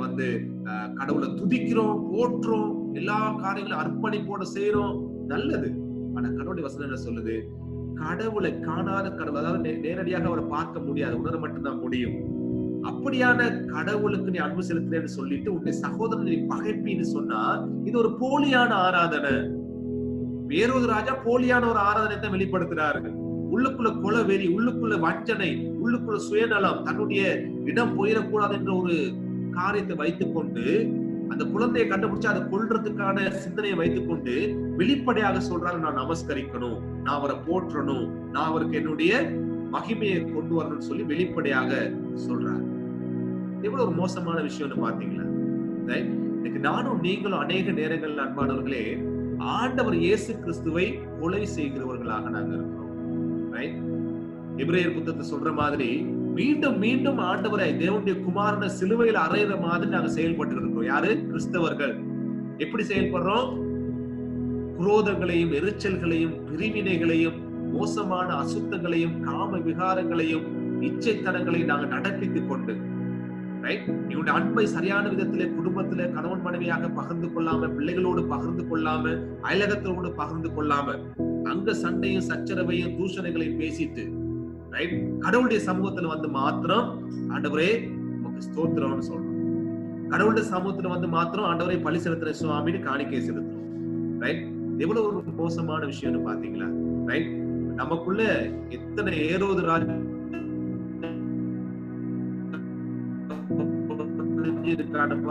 கடவுளை துதிக்கிறோம், போற்றோம், எல்லா காரியங்களும் அர்ப்பணிப்போட செய்யறோம், நல்லது. ஆனா கடவுளுடைய வசனம் என்ன சொல்லுது? கடவுளை காணாத கடவுள், அதாவது நேரடியாக அவரை பார்க்க முடியாது, உணர மட்டும்தான் முடியும். அப்படியான கடவுளுக்கு நீ அன்பு செலுத்துறேன்னு சொல்லிட்டு உன்னுடைய சகோதரனை பகைப்பின்னு சொன்னா இது ஒரு போலியான ஆராதனை. வேறொரு ராஜா போலியான ஒரு ஆராதனை தான் வெளிப்படுத்துறாரு. உள்ளுக்குள்ள கொலை வெறி, உள்ளுக்குள்ள வஞ்சனை, உள்ளுக்குள்ள சுயநலம், தன்னுடைய இடம் போயிடக்கூடாது என்ற ஒரு காரியத்தை வைத்துக் கொண்டு அந்த குழந்தையை கண்டுபிடிச்சு அதை கொல்றதுக்கான சிந்தனையை வைத்துக் கொண்டு வெளிப்படையாக சொல்றாரு, நான் நமஸ்கரிக்கணும், நான் அவரை போற்றணும், நான் அவருக்கு என்னுடைய மகிமையை கொண்டு வரணும்னு சொல்லி வெளிப்படையாக சொல்றாரு. எவ்வளவு ஒரு மோசமான விஷயம்னு பாத்தீங்களா? இன்னைக்கு நானும் நீங்களும் அநேக நேரங்கள் அன்பானவர்களே ஆண்டவர் இயேசு கிறிஸ்துவை கொலை செய்கிறவர்களாக நாங்க இருக்கிறோம். எபிரேயர் புத்தகத்தை சொல்ற மாதிரி மீண்டும் மீண்டும் ஆண்டவரை, தேவனுடைய குமாரனை சிலுவையில் அறையிற மாதிரி நாங்க செயல்பட்டு இருக்கிறோம். யாரு? கிறிஸ்தவர்கள். எப்படி செயல்படுறோம்? குரோதங்களையும், எரிச்சல்களையும், பிரிவினைகளையும், மோசமான அசுத்தங்களையும், காம விகாரங்களையும், இச்சைத்தனங்களையும் நாங்க நடப்பித்துக் கொண்டு, இவனுடைய அன்பை சரியான விதத்திலே குடும்பத்திலே கணவன் மனைவியாக பகிர்ந்து கொள்ளாம, பிள்ளைகளோடு பகிர்ந்து கொள்ளாம, அயலகத்தோடு பகிர்ந்து கொள்ளாம, அங்க சண்டையும் சச்சரவையும் தூஷணைகளையும் பேசிட்டு கடவுளுடைய சமூகத்துல மாத்திரம் ஆண்டவரே உமக்கு ஸ்தோத்திரம்னு சொல்றோம். கடவுளுடைய சமூகத்துல மாத்திரம் ஆண்டவரை பலி செலுத்துற சுவாமின்னு காணிக்கை செலுத்துறோம். எவ்வளவு ஒரு மோசமான விஷயம்னு பாத்தீங்களா? நமக்குள்ள எத்தனை ஏரோது ராஜ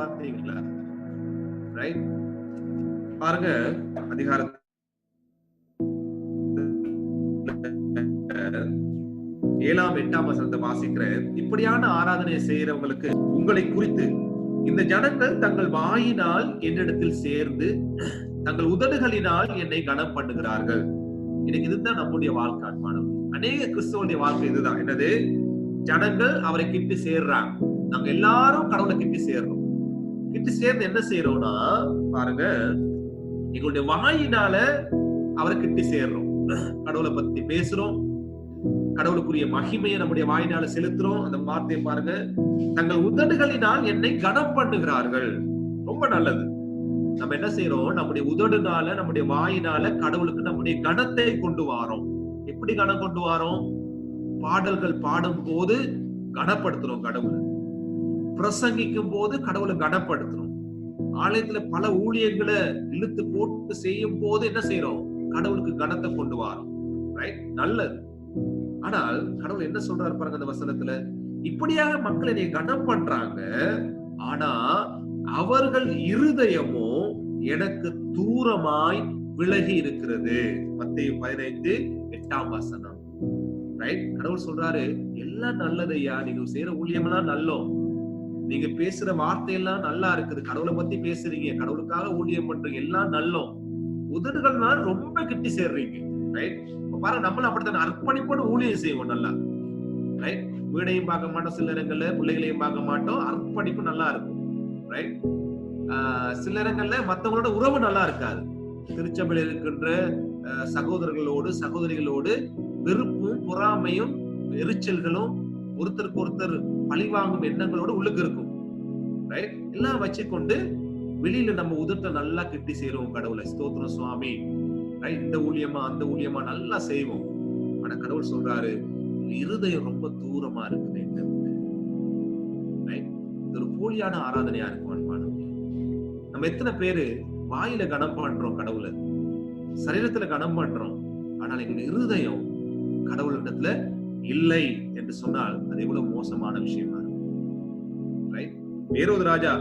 பாத்தீங்களா? பாருங்க, அதிகாரம் 7ஆம் 8ஆம் வசனத்தை வாசிக்கிறேன். இப்படியான ஆராதனை செய்யறவங்களுக்கு உங்களை குறித்து இந்த ஜனங்கள் தங்கள் வாயினால் என்னிடத்தில் சேர்ந்து தங்கள் உதடுகளினால் என்னை கனம் பண்ணுகிறார்கள். எனக்கு இதுதான் நம்முடைய வாழ்க்கை அன்பானது. அநேக கிறிஸ்தவனுடைய வாழ்க்கை இதுதான். என்னது? ஜனங்கள் அவரை கிட்டி சேர்றாங்க, நாங்க எல்லாரும் கடவுளை கிட்டி சேர்றோம். கிட்ட சேர்ந்து என்ன செய்யறோம்னா பாருங்க, எங்களுடைய வாயினால அவரை கிட்டி சேர்றோம். கடவுளை பத்தி பேசுறோம், கடவுளுக்குரிய மகிமையை நம்முடைய வாயினால செலுத்துறோம். அந்த வார்த்தையை பாருங்க, தங்கள் உதடுகளினால் என்னை கனம் பண்ணுகிறார்கள். ரொம்ப நல்லது. நம்ம என்ன செய்யறோம், நம்முடைய உதடுனால நம்முடைய வாயினால கடவுளுக்கு நம்முடைய கனத்தை கொண்டு வாரோம். எப்படி கனம் கொண்டு வாரோம்? பாடல்கள் பாடும் போது கனப்படுத்துறோம் கடவுளை, பிரசங்கிக்கும் போது கடவுளை கனப்படுத்துறோம், ஆலயத்துல பல ஊழியர்களை இழுத்து போட்டு செய்யும் போது என்ன செய்யறோம், கடவுளுக்கு கனத்தை கொண்டு வாரோம். ரைட், நல்லது. ஆனால் கடவுள் என்ன சொல்றாரு பாருங்க அந்த வசனத்துல, இப்படியாக மக்கள் என்னை கனம் பண்றாங்க, ஆனா அவர்கள் இருதயமோ எனக்கு தூரமாய் விலகி இருக்கிறது. மத்தேயு 15:8. ரைட், கடவுள் சொல்றாரு, எல்லாம் நல்லதையா, நீங்க செய்யற ஊழியமெல்லாம் நல்லோம், நீங்க பேசுற வார்த்தையெல்லாம் நல்லா இருக்குது, கடவுளை பத்தி பேசுறீங்க, கடவுளுக்காக ஊழியம் பண்றீங்க, எல்லாம் நல்லோம், உதடுகள்னால ரொம்ப கிட்டி சேர்றீங்க. ரைட், பாருங்க, நம்மளும் அப்படித்தான் அர்ப்பணிப்போடு ஊழியம் செய்வோம் நல்லா. ரைட், வீடையும் பார்க்க மாட்டோம், சில நேரங்கள்ல பிள்ளைகளையும் பார்க்க மாட்டோம், அர்ப்பணிப்பு நல்லா இருக்கும். ரைட், சில நேரங்கள்ல மத்தவங்களோட உறவு நல்லா இருக்காது. திருச்சபையில் இருக்கின்ற சகோதரர்களோடு சகோதரிகளோடு வெறுப்பும் பொறாமையும் எரிச்சல்களும் ஒருத்தருக்கு ஒருத்தர் பழிவாங்கும் எண்ணங்களோடு உள்ளுக்கு இருக்கும். ரைட், எல்லாம் வச்சுக்கொண்டு வெளியில நம்ம உதட்ட நல்லா கிட்டி செய்யறோம் கடவுளை, ஸ்தோத்திரம் சுவாமி, ரைட், இந்த ஊழியமா அந்த ஊழியமா நல்லா செய்வோம். ஆனா கடவுள் சொல்றாரு, இருதயம் ரொம்ப தூரமா இருக்குது என்ன. ரைட், இது ஒரு போலியான ஆராதனையா இருக்கும். நம்ம எத்தனை பேரு வாயில கனம் பண்றோம் கடவுளை, சரீரத்துல கனம் பண்றோம், ஆனால் எங்க இருதயம் கடவுளிடத்துல இல்லை என்று சொன்னால் அது எவ்வளவு மோசமான விஷயமா இருக்கும். ரைட், ஏரோது ராஜா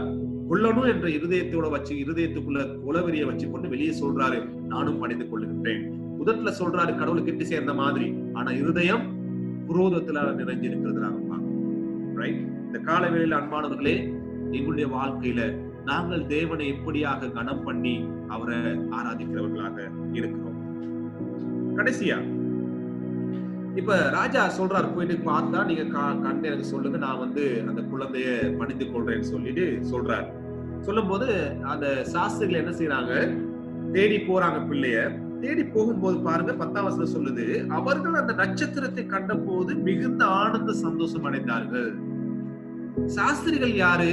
கொல்லணும் என்ற இருதயத்தோட வச்சு இருதயத்துக்குள்ள குலவெறிய வச்சு கொண்டு வெளியே சொல்றாரு, நானும் பணிந்து கொள்ளுகின்றேன். உதட்டுல சொல்றாரு கடவுளுக்கு கிட்டி சேர்ந்த மாதிரி, ஆனா இருதயம் குரோதத்துல நிறைஞ்சிருக்கிறது நாங்க பார்க்கணும். ரைட், இந்த காலவேளையில அன்பானவர்களே, எங்களுடைய வாழ்க்கையில நாங்கள் தேவனை எப்படியாக கனம் பண்ணி அவரை ஆராதிக்கிறவர்களாக இருக்கிறோம். கடைசியா இப்ப ராஜா சொல்றாரு, போயிட்டு பார்த்தா நீங்க கண்டு எனக்கு சொல்லுங்க, நான் அந்த குழந்தைய பணிந்து கொள்றேன்னு சொல்லிட்டு சொல்றாரு. சொல்லும் போது அந்த சாஸ்திரிகள் என்ன செய்யறாங்க, தேடி போறாங்க பிள்ளைய. தேடி போகும்போது பாருங்க 10ஆம் வசனம் சொல்லுது, அவர்கள் அந்த நட்சத்திரத்தை கண்ட போது மிகுந்த ஆனந்த சந்தோஷம் அடைந்தார்கள். சாஸ்திரிகள் யாரு?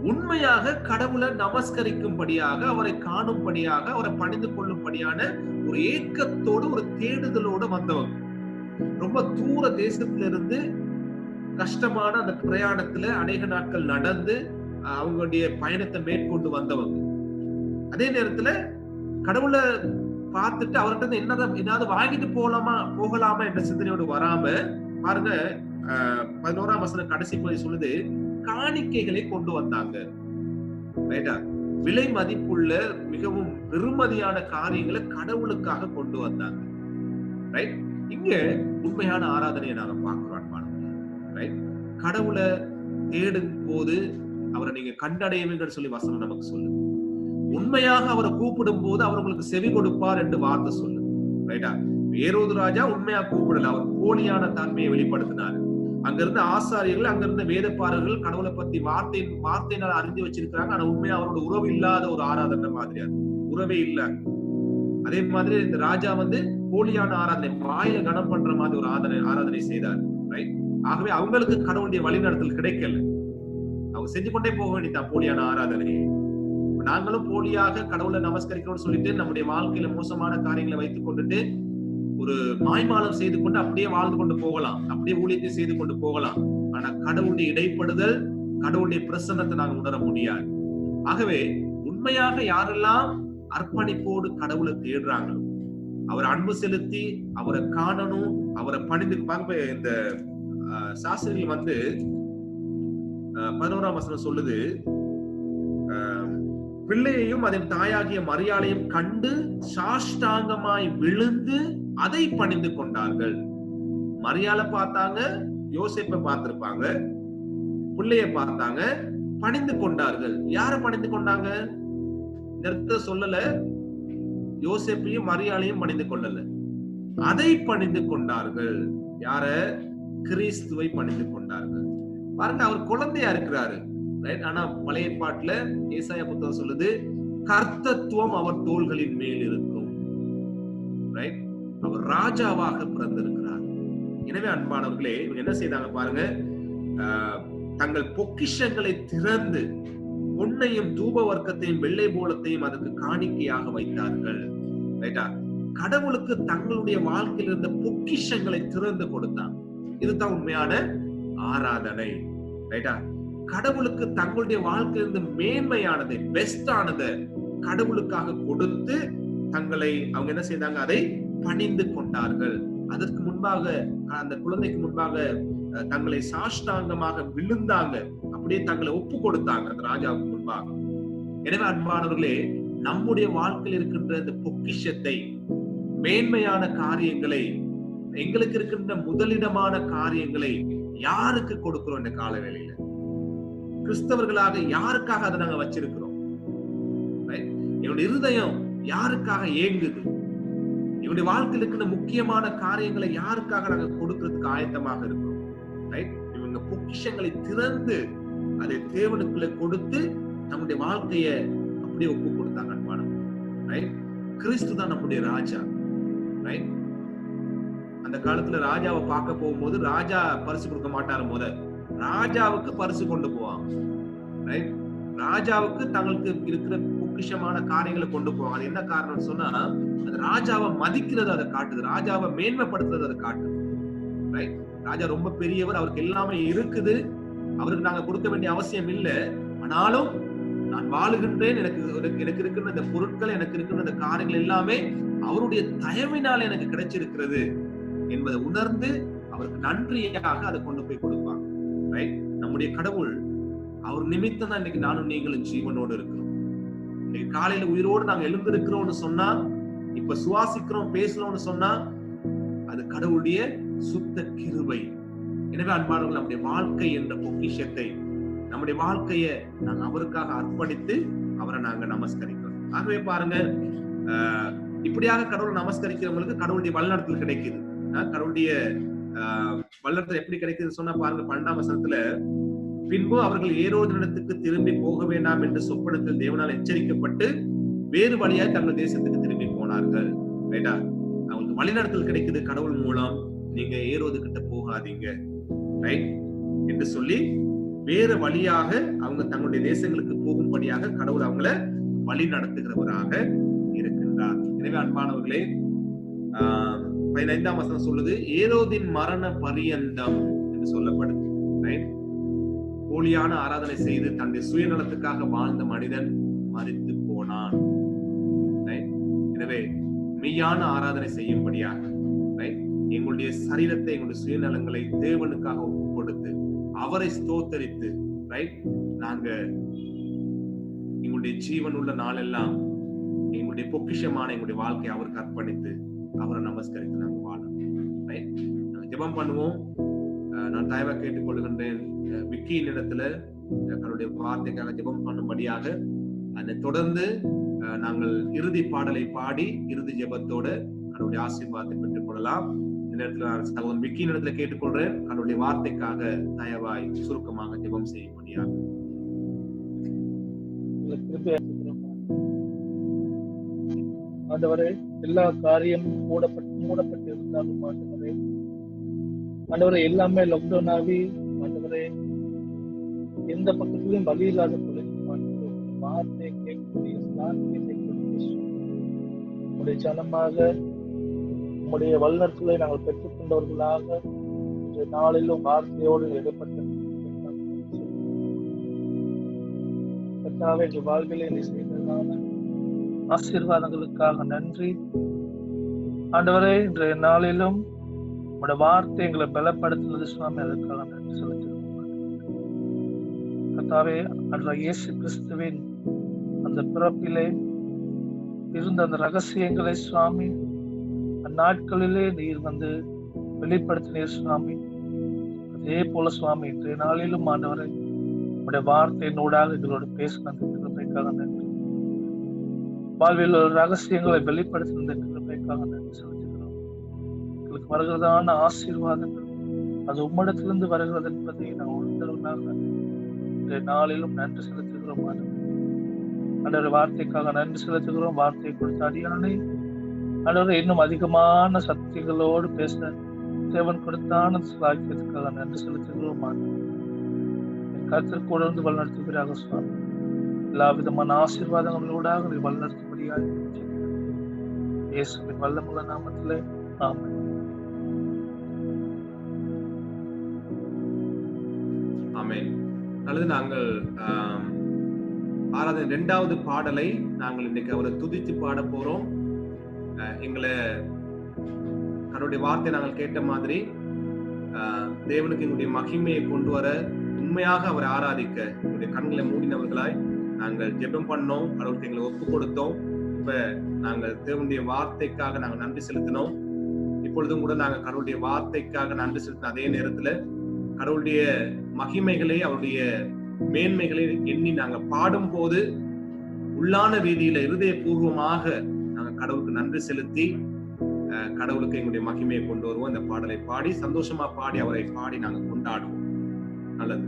உண்மையாக கடவுளை நமஸ்கரிக்கும்படியாக, அவரை காணும்படியாக, அவரை பணிந்து கொள்ளும்படியான ஒரு ஏக்கத்தோடு ஒரு தேடுதலோடு வந்தவங்க. ரொம்ப தூர தேசத்திலிருந்து கஷ்டமான அந்த பிரயாணத்துல அநேக நாட்கள் நடந்து அவங்களுடைய பயணத்தை மேற்கொண்டு வந்தவங்க. அதே நேரத்துல கடவுளை பார்த்துட்டு அவர்கிட்ட என்னது வாங்கிட்டு போகலாமா என்ற சிந்தனையோடு வராம பாருங்க, 11ஆம் வசனம் கடைசி போய் சொல்லுது, காணிக்கைகளை கொண்டு வந்தாங்க. விலை மதிப்புள்ள மிகவும் பெருமதியான காரியங்களை கடவுளுக்காக கொண்டு வந்தாங்க. ரைட், இங்க உண்மையான ஆராதனையை நாங்க பார்க்கிறோம். ரைட், கடவுளை தேடும் போது அவரை நீங்க கண்டடைவீங்கன்னு சொல்லி வசனம் நமக்கு சொல்லு. உண்மையாக அவரை கூப்பிடும் போது அவர் உங்களுக்கு செவி கொடுப்பார் என்று வார்த்தை சொல்லு. ரைட்டா, ஏரோது ராஜா உண்மையா கூப்பிடல, அவர் போலியான தன்மையை வெளிப்படுத்தினார். அங்க இருந்த ஆசாரியர்கள், அங்க இருந்த வேதப்பாரர்கள் கடவுளை பத்தி வார்த்தையினால் அறிந்து வச்சிருக்கிறாங்க, ஆனா உண்மையா அவரோட உறவு இல்லாத ஒரு ஆராதனை மாதிரியா, உறவே இல்ல. அதே மாதிரி இந்த ராஜா போலியான ஆராதனை, வாயில கனம் பண்ற மாதிரி ஒரு ஆராதனை செய்தார். ரைட், ஆகவே அவங்களுக்கு கடவுளுடைய வழிநடத்தல் கிடைக்கல, அவங்க செஞ்சு கொண்டே போக வேண்டியதான் போலியான ஆராதனை. நாங்களும் போலியாக கடவுளை நமஸ்கரிக்கணும்னு சொல்லிட்டு நம்முடைய வாழ்க்கையில மோசமான காரியங்களை வைத்துக் கொண்டுட்டு ஒரு மாய்மாலம் செய்து கொண்டு அப்படியே வாழ்ந்து கொண்டு போகலாம், அப்படியே ஊழியத்தை செய்து கொண்டு போகலாம். ஆனா கடவுளுடைய இடைப்படுதல், கடவுளுடைய பிரசன்னத்தை நாங்கள் உணர முடியாது. ஆகவே உண்மையாக யாரெல்லாம் அர்ப்பணிப்போடு கடவுளை தேடுறாங்களோ, அவர் அன்பு செலுத்தி அவரை காணணும், அவரை பணிந்து இந்த சாஸ்திரிகள் 11ஆம் வசனம் சொல்லுது, பிள்ளையையும் அதன் தாயாகிய மரியாளையும் கண்டு சாஷ்டாங்கமாய் விழுந்து அதை பணிந்து கொண்டார்கள். மரியாளை பார்த்தாங்க, யோசேப்பை பார்த்திருப்பாங்க, பிள்ளைய பார்த்தாங்க, பணிந்து கொண்டார்கள். யார பணிந்து கொண்டாங்க? இந்த சொல்லல, யோசேப்பையும் மரியாளையும் பணிந்து கொள்ளல, அதை பணிந்து கொண்டார்கள். யார? கிறிஸ்துவை பணிந்து கொண்டார்கள். பாருங்க, அவர் குழந்தையா இருக்கிறாரு. ஆனா பழைய ஏற்பாட்டுல ஏசாயா புத்தகம் சொல்லுது, கர்த்தத்துவம் அவர் தோள்களின் மேல் இருக்கும். ரைட், அவர் ராஜாவாக பிறந்திருக்கிறார். எனவே அன்பானவர்களே, இவங்க என்ன செய்தாங்க பாருங்க, தங்கள் பொக்கிஷங்களை திறந்து பொன்னையும் தூப வர்க்கத்தையும் வெள்ளை போலத்தையும் அதற்கு காணிக்கையாக வைத்தார்கள். ரைட்டா, கடவுளுக்கு தங்களுடைய வாழ்க்கையில் இருந்த பொக்கிஷங்களை திறந்து கொடுத்தாங்க. இதுதான் உண்மையான ஆராதனை. ரைட்டா, கடவுளுக்கு தங்களுடைய வாழ்க்கையில் இருந்து மேன்மையானதை, பெஸ்டானதை கடவுளுக்காக கொடுத்து தங்களை அவங்க என்ன செய்தாங்க, அதை பணிந்து கொண்டார்கள். அதற்கு முன்பாக அந்த குழந்தைக்கு முன்பாக தங்களை சாஷ்டாங்கமாக விழுந்தாங்க, அப்படியே தங்களை ஒப்பு கொடுத்தாங்க அந்த ராஜாவுக்கு முன்பாக. எனவே அன்பானவர்களே, நம்முடைய வாழ்க்கையில் இருக்கின்ற இந்த பொக்கிஷத்தை, மேன்மையான காரியங்களை, எங்களுக்கு இருக்கின்ற முதலிடமான காரியங்களை யாருக்கு கொடுக்கிறோம்? இந்த கால வேளையில கிறிஸ்தவர்களாக யாருக்காக அதை நாங்க வச்சிருக்கிறோம்? என்னுடைய இருதயம் யாருக்காக ஏங்குது? என்னுடைய வாழ்க்கையில் இருக்கின்ற முக்கியமான காரியங்களை யாருக்காக நாங்க கொடுக்கிறதுக்கு ஆயத்தமாக இருக்கிறோம்? இவங்க பொக்கிஷங்களை திறந்து அதை தேவனுக்குள்ள கொடுத்து நம்முடைய வாழ்க்கைய அப்படியே ஒப்பு கொடுத்தாங்க. அன்பானவர்களே, கிறிஸ்து தான் நம்முடைய ராஜா. அந்த காலத்துல ராஜாவை பார்க்க போகும்போது ராஜா பரிசு கொடுக்க மாட்டாரு, ராஜாவுக்கு பரிசு கொண்டு போவாங்க. ராஜாவுக்கு தங்களுக்கு இருக்கிற பொக்கிஷமான காரியங்களை கொண்டு போவாங்க. அது என்ன காரணம் சொன்னா, அது ராஜாவை மதிக்கிறது அதை காட்டுது, ராஜாவை மேன்மைப்படுத்துறது அதை காட்டுது. ராஜா ரொம்ப பெரியவர், அவருக்கு எல்லாமே இருக்குது, அவருக்கு நாங்க கொடுக்க வேண்டிய அவசியம் இல்லை. ஆனாலும் நான் வாழுகின்றேன், எனக்கு இருக்கின்ற இந்த பொருட்கள், எனக்கு இருக்கின்ற இந்த காரியங்கள் எல்லாமே அவருடைய தயவினால் எனக்கு கிடைச்சிருக்கிறது என்பதை உணர்ந்து அவருக்கு நன்றியாக அதை கொண்டு போய் கொடுப்பாங்க. நம்முடைய கடவுள் அவர் நிமித்தம் தான் இன்னைக்கு நானும் நீங்களும் ஜீவனோடு இருக்கிறோம். இன்னைக்கு காலையில உயிரோடு நாங்க எழுந்திருக்கிறோம்னு சொன்னா, இப்ப சுவாசிக்கிறோம், பேசுறோம்னு சொன்னா, அது கடவுளுடைய சுத்த கிருபை. எனவே அன்பானவர்கள், நம்முடைய வாழ்க்கை என்ற பொக்கிஷத்தை, நம்முடைய வாழ்க்கைய நாங்க அவருக்காக அர்ப்பணித்து அவரை நாங்க நமஸ்கரிக்கிறோம். ஆகவே பாருங்க, இப்படியாக கடவுளை நமஸ்கரிக்கிறவங்களுக்கு கடவுளுடைய வழிநடத்தல் கிடைக்குது. கடவுளுடைய வழிநடத்தல் எப்படி கிடைக்குதுன்னு சொன்னா பாருங்க, 12ஆம் வசனத்துல, பின்பு அவர்கள் ஏரோதினிடத்துக்கு திரும்பி போக வேண்டாம் என்று சொப்பனத்தில் தேவனால் எச்சரிக்கப்பட்டு வேறு வழியாய் தங்கள் தேசத்துக்கு திரும்பி போனார்கள். ரைட்டா, அவங்களுக்கு வழிநடத்தல் கிடைக்குது கடவுள் மூலம். நீங்க ஏரோது கிட்ட போகாதீங்க, ரைட் என்று சொல்லி வேறு வழியாக அவங்க தங்களுடைய தேசங்களுக்கு போகும்படியாக கடவுள் அவங்கள வழி நடத்துகிறவராக இருக்கின்றார். எனவே அன்பானவர்களே, 15ஆம் வசனம் சொல்லுது, ஏரோதின் மரண பரியந்தம் என்று சொல்லப்படுது. போலியான ஆராதனை செய்து தன்னுடைய சுயநலத்துக்காக வாழ்ந்த மனிதன் மரித்து போனான். எனவே மெய்யான ஆராதனை செய்யும்படியாக எங்களுடைய சரீரத்தை, எங்களுடைய சுயநலங்களை தேவனுக்காக ஒப்பு கொடுத்து அவரை ஸ்தோத்தரித்து, நாங்க எங்களுடைய ஜீவன் உள்ள நாளெல்லாம் எங்களுடைய பொக்கிஷமான எங்களுடைய வாழ்க்கையை அவருக்கு அர்ப்பணித்து அவரை நமஸ்கரித்து நாங்க வாழணும். ஜெபம் பண்ணுவோம். நான் தயவா கேட்டுக்கொள்கின்றேன், விக்கியின் இடத்துல தன்னுடைய வார்த்தைக்காக ஜெபம் பண்ணும்படியாக. அதை தொடர்ந்து நாங்கள் இறுதி பாடலை பாடி இறுதி ஜெபத்தோட அவருடைய ஆசீர்வாதத்தை பெற்றுக் கொள்ளலாம். இந்த நேரத்துல சகோதரன் விக்கியின் இடத்துல கேட்டுக்கொள்றேன், அவருடைய வார்த்தைக்காக தயவாய் சுருக்கமாக ஜெபம் செய்யும்படியாக. ஆண்டவரே, எல்லா காரியமும் மூடப்பட்டு இருந்தாலும் ஆண்டவரே, ஆண்டவரே எல்லாமே லாக்டவுன் ஆகி ஆண்டவரே எந்த பக்கத்திலும் வழி இல்லாத வார்த்தை கேட்கக்கூடிய உங்களுடைய ஜனமாக உங்களுடைய வல்லுநர்களை நாங்கள் பெற்றுக் கொண்டவர்களாக இன்றைய நாளிலும் வார்த்தையோடு எழுப்பட்ட கர்த்தாவே, வாழ்விலே நீ செய்ததான ஆசீர்வாதங்களுக்காக நன்றி ஆண்டவரே. இன்றைய நாளிலும் உங்களுடைய வார்த்தை எங்களை பலப்படுத்துவது சுவாமி, அதற்காக நன்றி செலுத்துகிறோம் கர்த்தாவே. அன்றைய இயேசு கிறிஸ்துவின் அந்த பிறப்பிலே இருந்த அந்த ரகசியங்களை சுவாமி அந்நாட்களிலே நீர் வந்து வெளிப்படுத்தினீர் சுவாமி. அதே போல சுவாமி இன்றைய நாளிலும் ஆண்டவரை உங்களுடைய வார்த்தையினூடாக எங்களோடு பேசின கிருபைக்காக நன்றி. வாழ்வில் ரகசியங்களை வெளிப்படுத்தின கிருபைக்காக நன்றி செலுத்துகிறோம். எங்களுக்கு வருகிறதான ஆசீர்வாதங்கள் அது உம்மிடத்திலிருந்து வருகிறது என்பதை நான் உணர்ந்தவர்களாக இன்றைய நாளிலும் நன்றி செலுத்துகிறோம். ஆண்டவரே, வார்த்தைக்காக நன்றி செலுத்துகிறோம். வார்த்தையை கொடுத்த அடியானை ஆண்டவரே இன்னும் அதிகமான சக்திகளோடு பேச தேவன் கொடுத்தான சாக்கியத்துக்காக நன்றி செலுத்துகிறோம். என் கருத்தில் கூட இருந்து வழிநடத்துகிறாக சுவாமி. எல்லா விதமான ஆசீர்வாதங்களோடாக நீ வழிநடத்தும்படியாக இயேசுவின் வல்லமுள்ள நாமத்திலே ஆமென். ஆமென். அல்லது நாங்கள் ஆராதனை 2வது பாடலை நாங்கள் இன்னைக்கு அவரை துதித்து பாட போறோம். எங்களை கர்த்தருடைய வார்த்தை நாங்கள் கேட்ட மாதிரி தேவனுக்கு எங்களுடைய மகிமையை கொண்டு வர உண்மையாக அவரை ஆராதிக்க எங்களுடைய கண்களை மூடினவர்களாய் நாங்கள் ஜெபம் பண்ணோம். கடவுளுக்கு எங்களை ஒப்பு கொடுத்தோம். இப்ப நாங்கள் தேவனுடைய வார்த்தைக்காக நாங்கள் நன்றி செலுத்தினோம். இப்பொழுதும் கூட நாங்கள் கடவுளுடைய வார்த்தைக்காக நன்றி செலுத்தின அதே நேரத்துல கடவுளுடைய மகிமைகளை அவருடைய மேன்மைகளை எண்ணி நாங்கள் பாடும் போது உள்ளான ரீதியில இருதயபூர்வமாக நாங்கள் கடவுளுக்கு நன்றி செலுத்தி கடவுளுக்கு எங்களுடைய மகிமையை கொண்டு வருவோம். இந்த பாடலை பாடி சந்தோஷமா பாடி அவரை பாடி நாங்கள் கொண்டாடுவோம். நல்லது.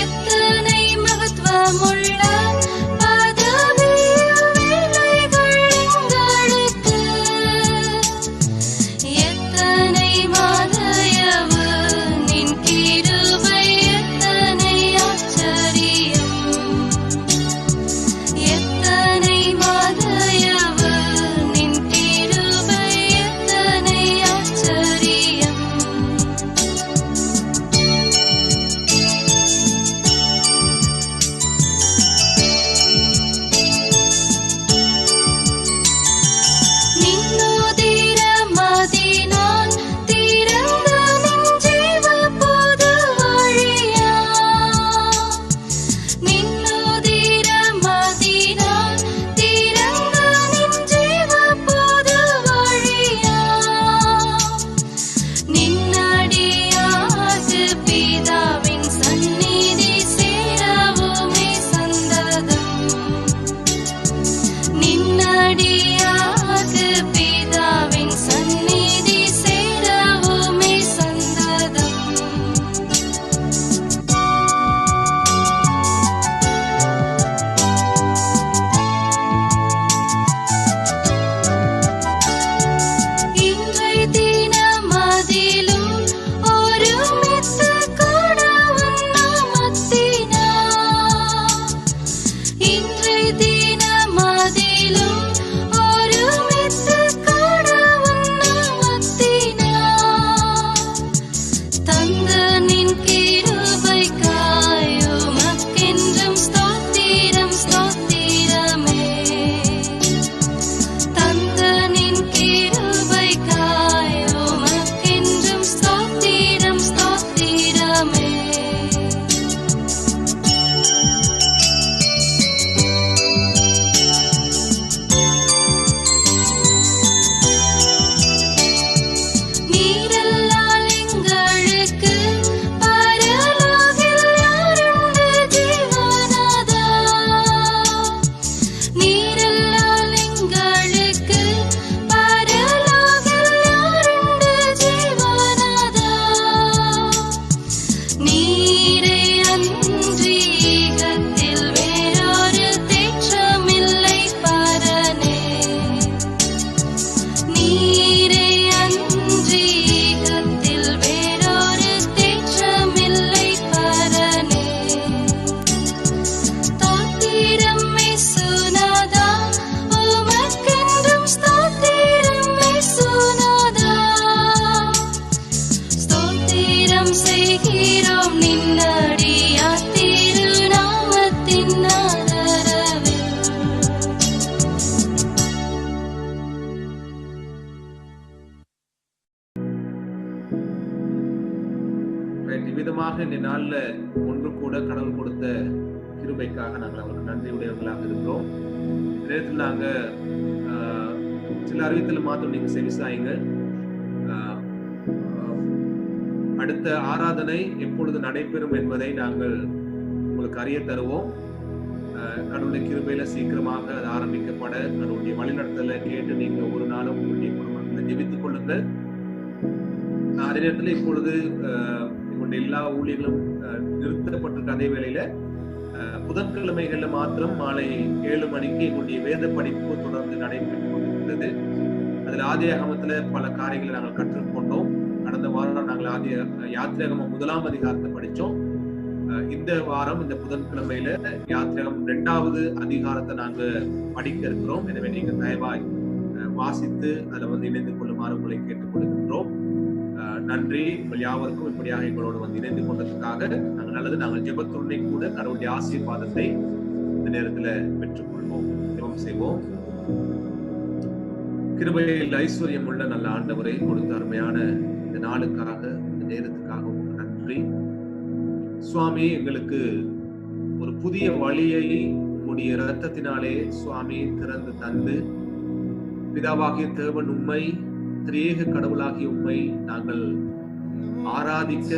எத்தனை மகத்துவமுள்ள நாள்ல ஒன்று கூட கடவுள் கொடுத்த கிருபைக்காக நாங்கள் அவருக்கு நன்றியுடையவர்களாக இருக்கிறோம். நேரத்தில் நாங்க சில அறிவித்தல் மாத்திரம் நீங்க செவிசாயுங்க. அடுத்த ஆராதனை எப்பொழுது நடைபெறும் என்பதை நாங்கள் உங்களுக்கு அறிய தருவோம். கடவுளுடைய கிருபையில சீக்கிரமாக அது ஆரம்பிக்கப்பட கடவுளுடைய வழிநடத்தலை கேட்டு நீங்க ஒரு நாளும் உங்களுடைய குடும்பங்களை ஜெபித்துக் கொள்ளுங்கள். அதே நேரத்தில் இப்பொழுது எங்களுடைய எல்லா ஊழியர்களும் நிறுத்தப்பட்டிருக்க அதே வேளையில புதன்கிழமைகள்ல மாத்திரம் மாலை 7 மணிக்கு எங்களுடைய வேத படிப்பு தொடர்ந்து நடைபெற்றுக் கொண்டிருந்தது. அதுல ஆதியாகமத்துல பல காரியங்களை நாங்கள் கற்றுக்கொண்டோம். கடந்த வாரம் நாங்கள் யாத்திராகமம் 1ஆம் அதிகாரத்தை படிச்சோம். இந்த வாரம் இந்த புதன்கிழமையில யாத்திராகமம் 2வது அதிகாரத்தை நாங்க படிக்க இருக்கிறோம். எனவே நீங்க தயவாய் வாசித்து அதுல இணைந்து கொள்ளுமாறு உங்களை கேட்டுக்கொள்கின்றோம். நன்றி. உங்கள் யாவருக்கும் இப்படியாக எங்களோடு இணைந்து கொண்டதுக்காக நாங்கள் நாங்கள் ஜெபத்துடனே கூட கடவுளுடைய ஆசீர்வாதத்தை இந்த நேரத்துல பெற்றுக்கொள்வோம். ஜெபம் செய்வோம். கிருபையில் ஐஸ்வர்யம் உள்ள நல்ல ஆண்டவரை கொடுத்த அருமையான இந்த நாளுக்காக இந்த நேரத்துக்காக உங்களுக்கு நன்றி சுவாமி. எங்களுக்கு ஒரு புதிய வழியை உம்முடைய இரத்தத்தினாலே சுவாமி திறந்து தந்து பிதாவாகிய தேவன் உம்மை திரியேக கடவுளாகிய உம்மை நாங்கள் ஆராதிக்க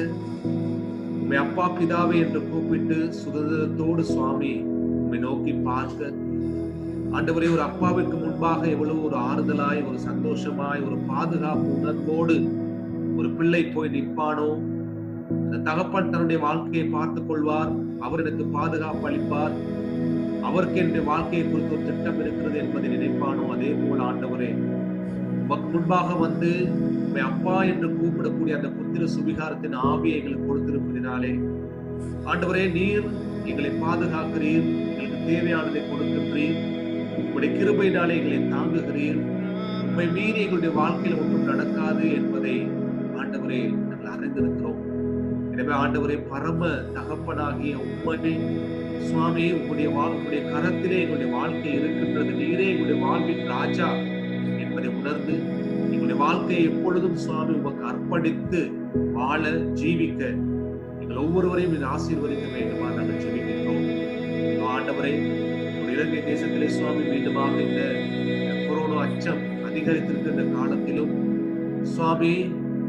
உம்மை அப்பா பிதாவே என்று கூப்பிட்டு சுதந்திரத்தோடு சுவாமி உம்மை நோக்கி பார்க்க ஆண்டவரே ஒரு அப்பாவிற்கு முன்பாக எவ்வளவு ஒரு ஆறுதலாய் ஒரு சந்தோஷமாய் ஒரு பாதுகாப்பு உணர்வோடு ஒரு பிள்ளை போய் நிற்பானோ, அந்த தகப்பன் தன்னுடைய வாழ்க்கையை பார்த்துக் கொள்வார், அவர் எனக்கு பாதுகாப்பு அளிப்பார், அவருக்கு என்னுடைய வாழ்க்கையை குறித்து ஒரு திட்டம் இருக்கிறது என்பதை நினைப்பானோ, அதே போல ஆண்டவரே முன்பாக உம்மை அப்பா என்று கூப்பிடக்கூடிய அந்த புத்திர சுவிகாரத்தின் ஆவியை எங்களுக்கு கொடுத்திருப்பதினாலே ஆண்டவரே நீர் எங்களை பாதுகாக்கிறீர், எங்களுக்கு தேவையானதை கொடுக்கின்றீர், உங்களுடைய கிருபையினாலே எங்களை தாங்குகிறீர், உம்மை மீறி எங்களுடைய வாழ்க்கையில் ஒன்றும் நடக்காது என்பதை ஆண்டவரே நாங்கள் அறிந்திருக்கிறோம். எனவே ஆண்டவரே பரம தகப்பனாகிய உம்மை சுவாமி உங்களுடைய கரத்திலே எங்களுடைய வாழ்க்கை இருக்கின்றது, நீரே எங்களுடைய வாழ்வின் ராஜா என்பதை உணர்ந்து எங்களுடைய வாழ்க்கையை எப்பொழுதும் சுவாமி உமக்கு அர்ப்பணித்து வாழ ஜீவிக்க எங்கள் ஒவ்வொருவரையும் இது ஆசீர்வதிக்க வேண்டுமா நாங்கள் ஜெபிக்கின்றோம். ஆண்டவரே இலங்கை தேசத்திலே சுவாமி மீண்டுமாக இந்த கொரோனா அச்சம் அதிகரித்திருக்கின்ற காலத்திலும் சுவாமி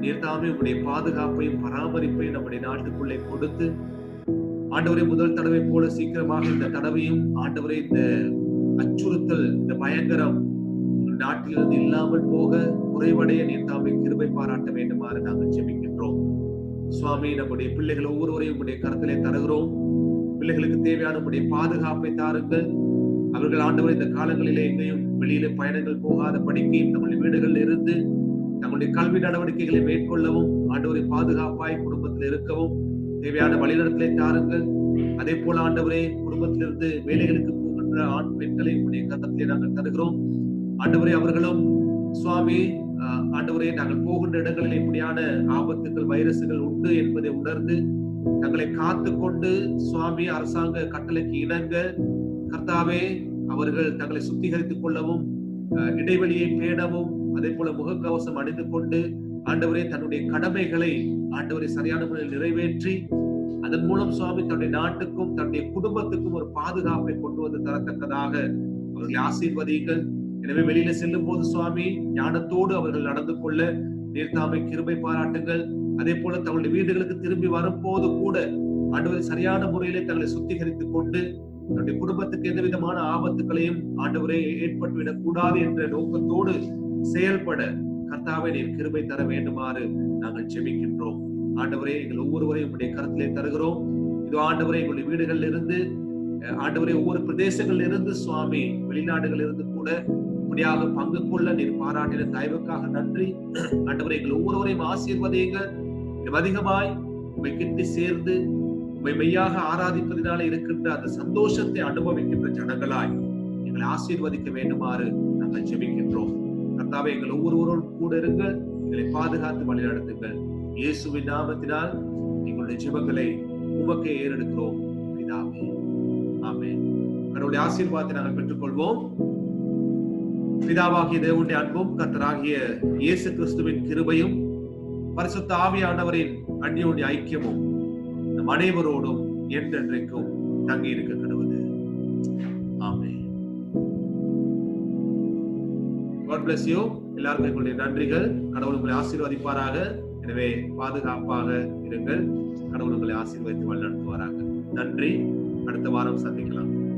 நீர்தாமே உங்களுடைய பாதுகாப்பையும் பராமரிப்பையும் நம்முடைய நாட்டுக்குள்ளே கொடுத்து ஆண்டவரை முதல் தடவை போல சீக்கிரமாக இந்த தடவையும் ஆண்டவரை இந்த அச்சுறுத்தல் இந்த பயங்கரம் நாட்டிலிருந்து இல்லாமல் போக குறைவடைய நீர்தாமை கிருபை பாராட்ட வேண்டுமாறு நாங்கள் ஜெபிக்கின்றோம். சுவாமி நம்முடைய பிள்ளைகள் ஒவ்வொருவரையும் உங்களுடைய கரத்திலே தருகிறோம். பிள்ளைகளுக்கு தேவையான உங்களுடைய பாதுகாப்பை தாருங்கள். அவர்கள் ஆண்டவர் இந்த காலங்களிலே எங்கேயும் வெளியில பயணங்கள் போகாத படிக்க நம்முடைய வீடுகளில் இருந்து நம்முடைய கல்வி நடவடிக்கைகளை மேற்கொள்ளவும் ஆண்டவரை பாதுகாப்பாய் குடும்பத்தில் இருக்கவும் தேவையான வழிநடத்தலை தாருங்கள். அதே போல ஆண்டவரே குடும்பத்திலிருந்து வேலைகளுக்கு போகின்ற ஆண் பெண்களை உங்களுடைய கரத்திலே நாங்கள் தருகிறோம். ஆண்டவரே அவர்களும் சுவாமி ஆண்டவரே நாங்கள் போகின்ற இடங்களில் இப்படியான ஆபத்துகள் வைரசுகள் உண்டு என்பதை உணர்ந்து தங்களை காத்து கொண்டு சுவாமி அரசாங்க கட்டளைக்கு இணங்க கர்த்தாவே அவர்கள் தங்களை சுத்திகரித்துக் கொள்ளவும் இடைவெளியை பேணவும் அதே போல முகக்கவசம் அணிந்து கொண்டு ஆண்டவரே தன்னுடைய கடமைகளை ஆண்டவரை சரியான முறையில் நிறைவேற்றி அதன் மூலம் சுவாமி தன்னுடைய நாட்டுக்கும் தன்னுடைய குடும்பத்துக்கும் ஒரு பாதுகாப்பை கொண்டு வந்து தரத்தக்கதாக அவர்களை ஆசீர்வதியுங்கள். எனவே வெளியில செல்லும் போது சுவாமி ஞானத்தோடு அவர்கள் நடந்து கொள்ள நீர்தாமை கிருபை பாராட்டுங்கள். அதே போல தங்களுடைய வீடுகளுக்கு திரும்பி வரும்போது கூட ஆண்டவரை சரியான முறையிலே தங்களை சுத்திகரித்துக் கொண்டு தன்னுடைய குடும்பத்துக்கு எந்த விதமான ஆபத்துகளையும் ஆண்டவரே ஏற்பட்டுவிடக் கூடாது என்ற நோக்கத்தோடு செயல்பட கர்த்தாவே நீர் கிருபை தர வேண்டுமாறு நாங்கள் ஜெபிக்கின்றோம். ஆண்டவரே எங்கள் ஒவ்வொருவரையும் உங்களுடைய கரத்திலே தருகிறோம். இது ஆண்டவரே எங்களுடைய வீடுகளில் இருந்து ஆண்டவரே ஒவ்வொரு பிரதேசங்களில் இருந்து சுவாமி வெளிநாடுகளில் இருந்து கூட இப்படியாக பங்கு கொள்ள நீர் பாராட்டின தயவுக்காக நன்றி. ஆண்டவரே எங்கள் ஒவ்வொருவரையும் ஆசீர்வதியுங்கள். அதிகமாய் உம்மை கிட்டி சேர்ந்து உம்மை மெய்யாக ஆராதிப்பதினாலே இருக்கின்ற அந்த சந்தோஷத்தை அனுபவிக்கின்ற ஜனங்களாய் எங்களை ஆசீர்வதிக்க வேண்டுமாறு நாங்கள் ஜெபிக்கின்றோம். கர்த்தாவே எங்கள் ஒவ்வொருவரோடு கூட இருங்கள், எங்களை பாதுகாத்து வழி நடத்துங்கள். இயேசுவின் நாமத்தினால் எங்களுடைய ஜெபங்களை உமக்கே ஏறெடுக்கிறோம் பிதாவே, ஆமென். கடவுளுடைய ஆசீர்வாதத்தை நாங்கள் பெற்றுக்கொள்வோம். பிதாவாகிய தேவனுடைய அன்பும் கர்த்தராகிய இயேசு கிறிஸ்துவின் கிருபையும் பரிசுத்த ஆவியானவரின் அந்யோன்ய ஐக்கியமும் நம் அனைவரோடும் என்றென்றைக்கும் தங்கி இருக்க கடவுது. ஆமென். God bless you. எல்லாருக்கும் எங்களுடைய நன்றிகள். கடவுள் உங்களை ஆசீர்வதிப்பாராக. எனவே பாதுகாப்பாக இருங்கள். கடவுள் உங்களை ஆசீர்வதித்து வழிநடத்துவாராக. நன்றி. அடுத்த வாரம் சந்திக்கலாம்.